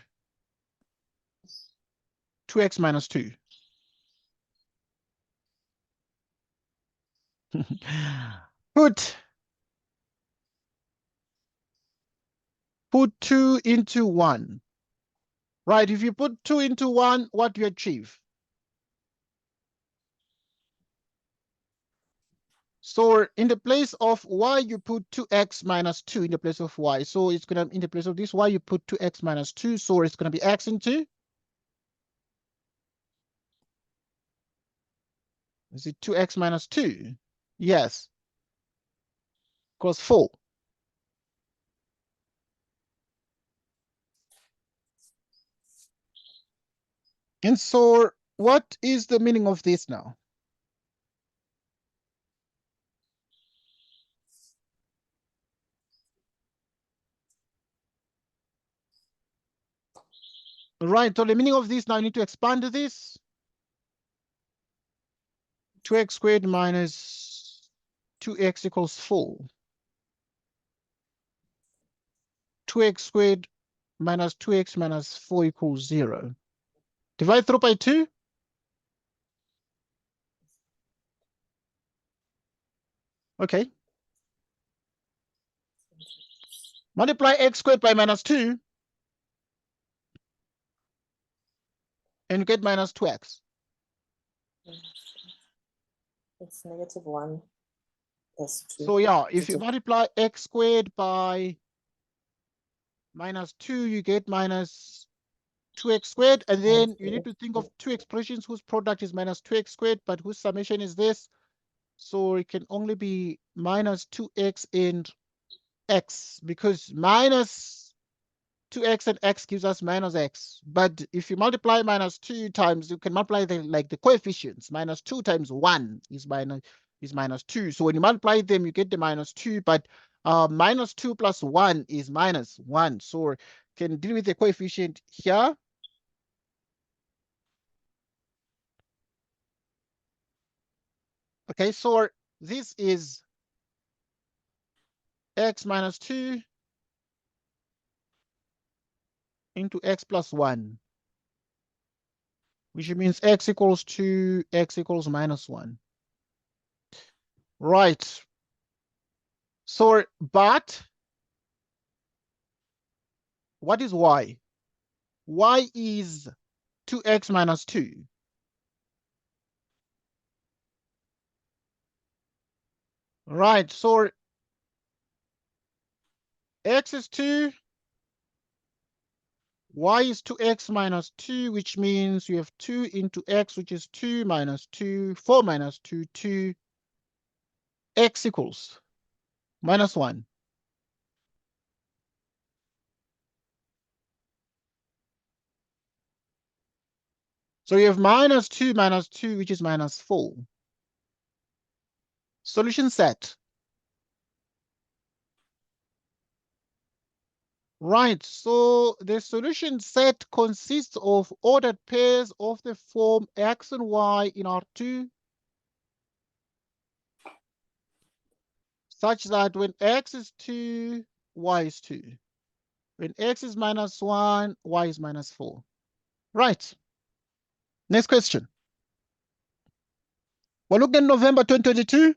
2x minus 2. Put 2 into 1. Right, if you put 2 into 1, what do you achieve? So in the place of y, you put 2x minus 2 in the place of y. So it's going to, in the place of this y, you put 2x minus 2. So it's going to be x into? Is it 2x minus 2? Yes. Equals 4. And so what is the meaning of this now? Right, so the meaning of this now, I need to expand this. 2x squared minus 2x equals 4. 2x squared minus 2x minus 4 equals 0. Divide through by 2. Okay. Multiply x squared by minus 2. And you get minus 2x. It's -1. Plus 2. So yeah, if you multiply x squared by minus 2, you get minus 2x squared. And then you need to think of two expressions whose product is minus 2x squared, but whose summation is this. So it can only be minus 2x and x, because minus 2x and x gives us minus x. But if you multiply minus 2 times, you can multiply the coefficients. Minus 2 times 1 is minus 2. So when you multiply them, you get the minus 2. But minus 2 plus 1 is minus 1. So can deal with the coefficient here. Okay, so this is x minus 2 into x plus 1, which means x equals 2, x equals minus 1. Right. So, but what is y? Y is 2x minus 2. Right, so x is 2, y is 2x minus 2, which means you have 2 into x, which is 2 minus 2, 4 minus 2, 2. X equals minus 1. So you have minus 2 minus 2, which is minus 4. Solution set. Right, so the solution set consists of ordered pairs of the form x and y in R2, such that when x is 2, y is 2. When x is minus 1, y is minus 4. Right. Next question. We're looking at November 2022.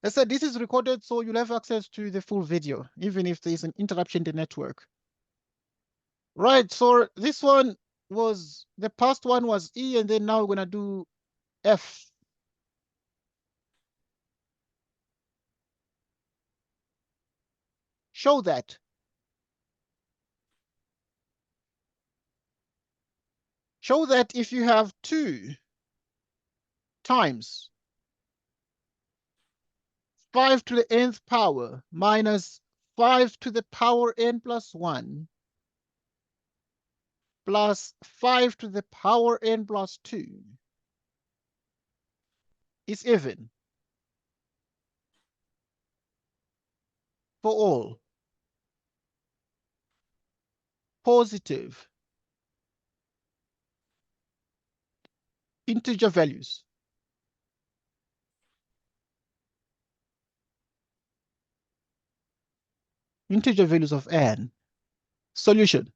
I said this is recorded, so you'll have access to the full video, even if there's an interruption in the network. Right, so this one was, the past one was E, and then now we're going to do F. Show that. Show that if you have 2 times 5 to the nth power minus 5 to the power n plus 1 plus 5 to the power n plus 2 is even for all positive integer values. Integer values of n. Solution.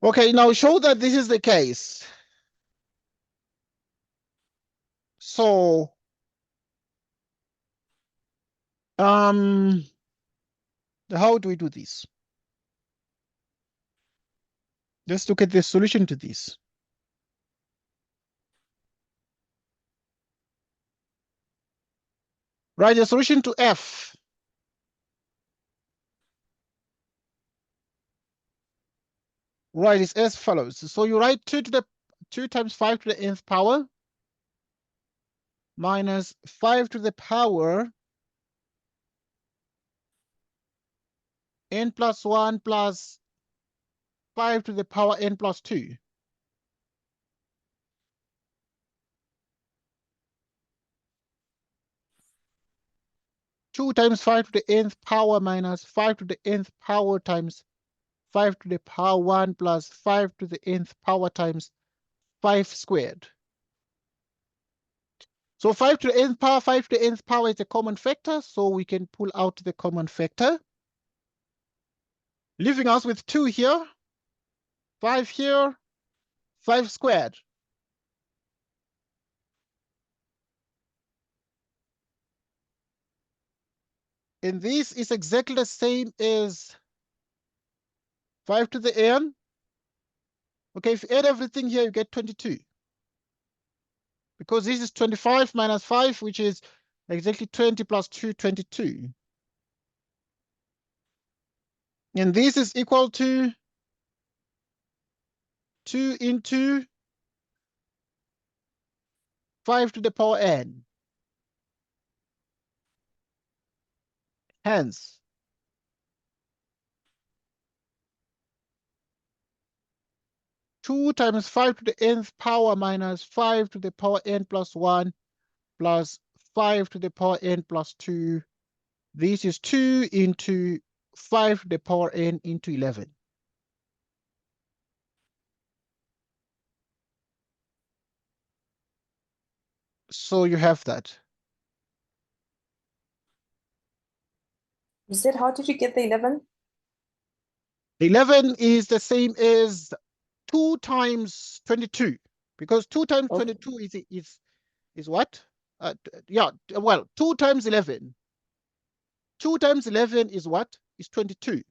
Okay, now show that this is the case. So, how do we do this? Let's look at the solution to this. Right, the solution to F. Right, is as follows. So you write 2 times 5 to the nth power minus 5 to the power n plus 1 plus 5 to the power n plus 2. Two times 5 to the nth power minus 5 to the nth power times 5 to the power 1 plus 5 to the nth power times 5 squared. So 5 to the nth power, 5 to the nth power is a common factor, so we can pull out the common factor, leaving us with 2 here, 5 here, 5 squared. And this is exactly the same as 5 to the n. Okay, if you add everything here, you get 22. Because this is 25 minus 5, which is exactly 20 plus 2, 22. And this is equal to 2 into 5 to the power n. Hence, two times 5 to the nth power minus 5 to the power n plus 1 plus 5 to the power n plus 2. This is 2 into 5 to the power n into 11. So you have that. You said, how did you get the 11? 11 is the same as 2 times 22, because 2 times Okay. 22 is what? Yeah, well, 2 times 11. 2 times 11 is what? Is 22.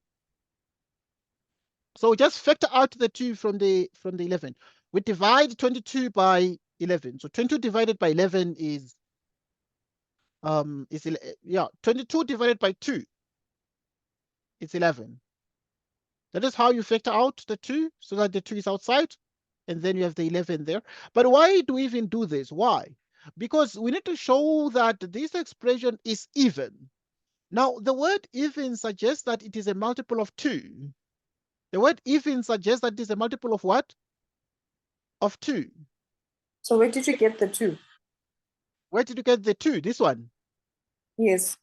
So just factor out the 2 from the 11. We divide 22 by 11. So 22 divided by 11 is 22 divided by 2 is 11. That is how you factor out the 2, so that the 2 is outside, and then you have the 11 there. But why do we even do this? Why? Because we need to show that this expression is even. Now, the word even suggests that it is a multiple of 2. The word even suggests that it is a multiple of what? Of 2. So where did you get the 2? Where did you get the 2? This one? Yes.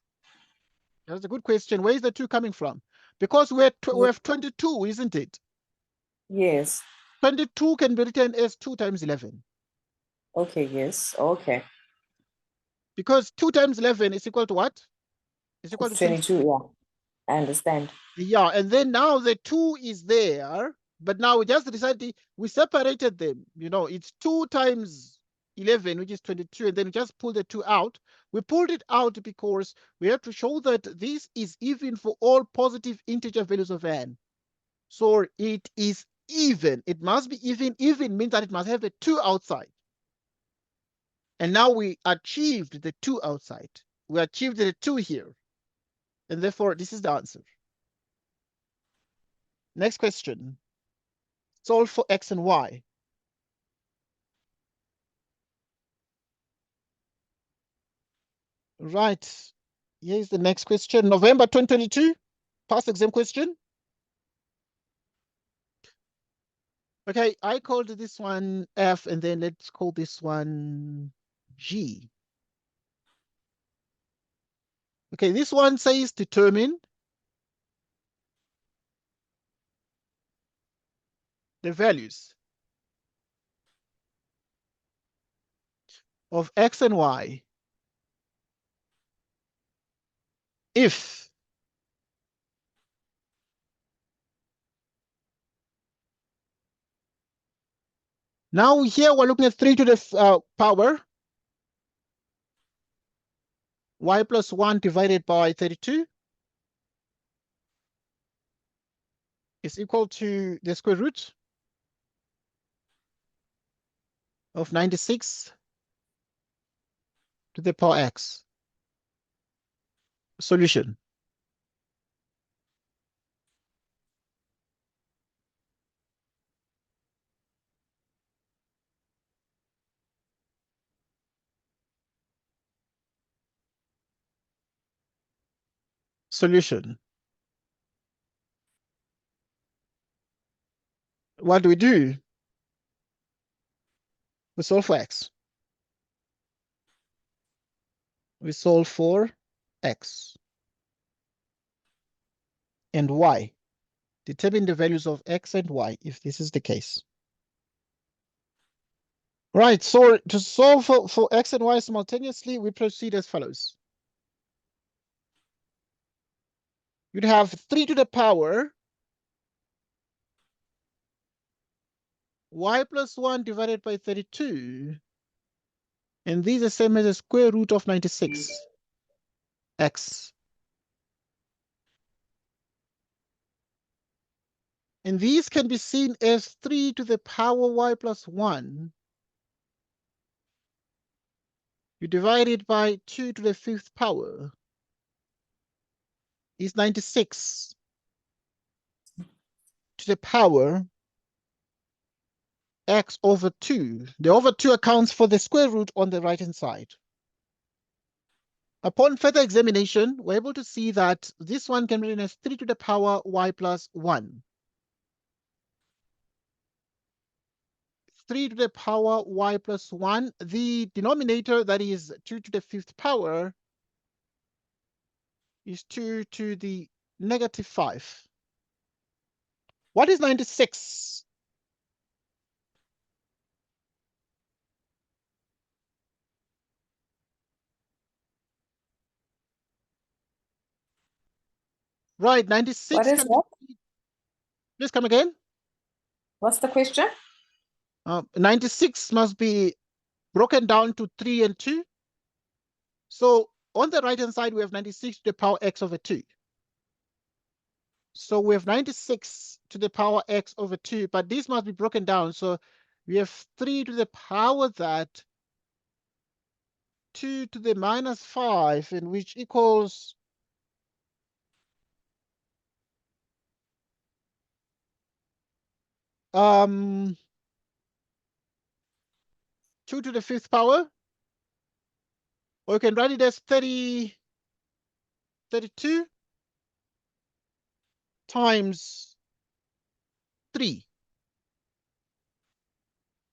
That's a good question. Where is the 2 coming from? Because we have 22, isn't it? Yes. 22 can be written as 2 times 11. Okay, yes. Okay. Because 2 times 11 is equal to what? It's equal It's to 22. 22, yeah. I understand. Yeah, and then now the 2 is there, but now we just decided we separated them. You know, it's 2 times 11, which is 22, and then we just pull the 2 out. We pulled it out because we have to show that this is even for all positive integer values of n. So it is even. It must be even. Even means that it must have a 2 outside. And now we achieved the 2 outside. We achieved the 2 here. And therefore, this is the answer. Next question. Solve for x and y. Right. Here's the next question. November 2022. Past exam question. Okay, I called this one F, and then let's call this one G. Okay, this one says determine the values of x and y if now here we're looking at 3 to the power y plus 1 divided by 32 is equal to the square root of 96 to the power x. Solution. Solution. What do? We solve for x. We solve for x and y. Determine the values of x and y if this is the case. Right, so to solve for x and y simultaneously, we proceed as follows. You'd have 3 to the power y plus 1 divided by 32. And these are the same as the square root of 96 x. And these can be seen as 3 to the power y plus 1. You divide it by 2 to the 5th power. Is 96 to the power x over 2. The over 2 accounts for the square root on the right-hand side. Upon further examination, we're able to see that this one can be written as 3 to the power y plus 1. 3 to the power y plus 1. The denominator, that is 2 to the 5th power, is 2 to the negative 5. What is 96? Right, 96 What is can what? be, please come again. What's the question? 96 must be broken down to 3 and 2. So on the right-hand side, we have 96 to the power x over 2. So we have 96 to the power x over 2, but this must be broken down. So we have 3 to the power that 2 to the minus 5, and which equals 2 to the 5th power. Or you can write it as 32 times 3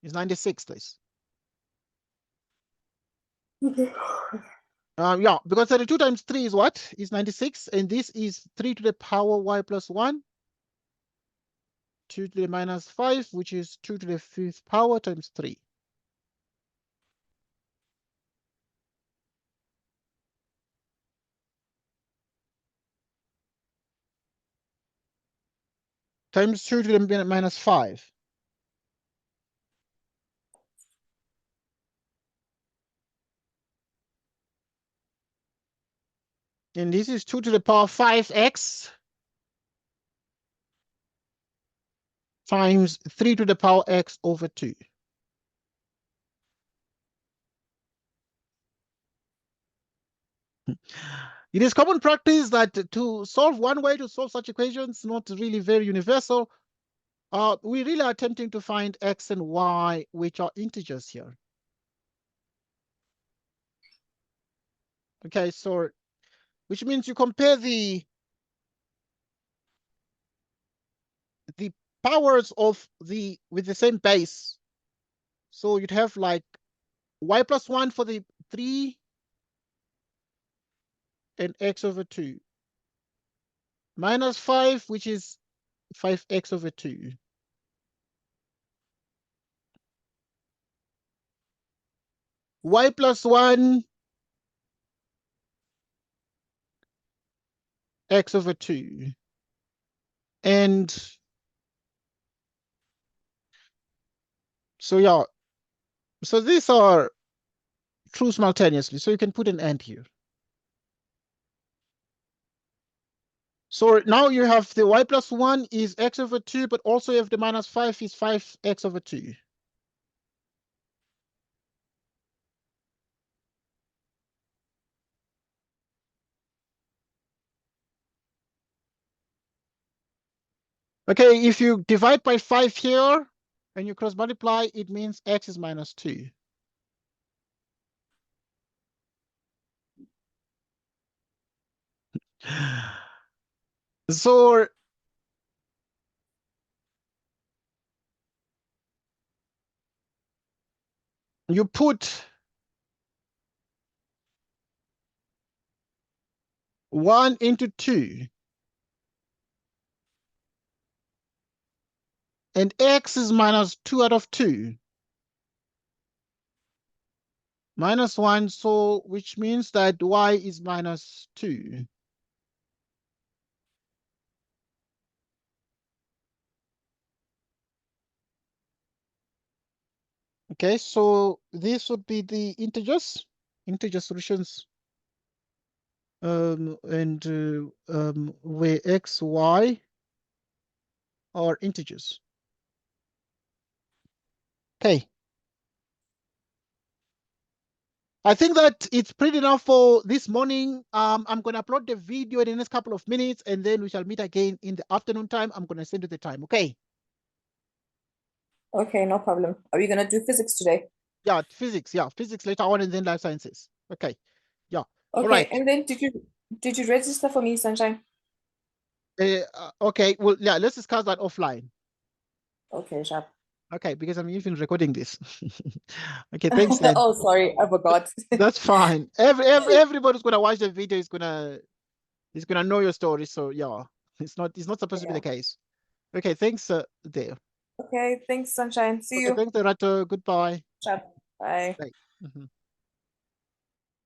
is 96, please. Yeah, because 32 times 3 is what? Is 96, and this is 3 to the power y plus 1, 2 to the minus 5, which is 2 to the 5th power times 3. Times 2 to the minus 5. And this is 2 to the power 5x times 3 to the power x over 2. It is common practice that to solve one way to solve such equations, not really very universal, we really are attempting to find x and y, which are integers here. Okay, so which means you compare the powers of with the same base. So you'd have like y plus 1 for the 3 and x over 2. Minus 5, which is 5x over 2. Y plus 1, x over 2. And so, yeah, so these are true simultaneously. So you can put an and here. So now you have the y plus 1 is x over 2, but also you have the minus 5 is 5x over 2. Okay, if you divide by 5 here and you cross multiply, it means x is minus 2. So you put 1 into 2. And x is minus 2 out of 2. Minus 1, so which means that y is minus 2. Okay, so this would be the integer solutions. And where x, y or integers. Okay. I think that it's pretty enough for this morning. I'm going to upload the video in the next couple of minutes, and then we shall meet again in the afternoon time. I'm going to send you the time. Okay. Okay, no problem. Are we gonna do physics today? Yeah, physics. Yeah, physics later on, and then life sciences. Okay. Yeah. Okay, All right. and then did you register for me, Sunshine? Okay. Well, yeah. Let's discuss that offline. Okay, sharp. Okay, because I'm even recording this. Okay. Thanks, then. Oh, sorry, I forgot. That's fine. Everybody's gonna watch the video. Is gonna know your story. So yeah, it's not supposed to be the case. Okay. Thanks, Dale. Okay, thanks, Sunshine. See Okay. you. Thanks, Rato. Goodbye. Sharp. Bye. Bye. Mhm.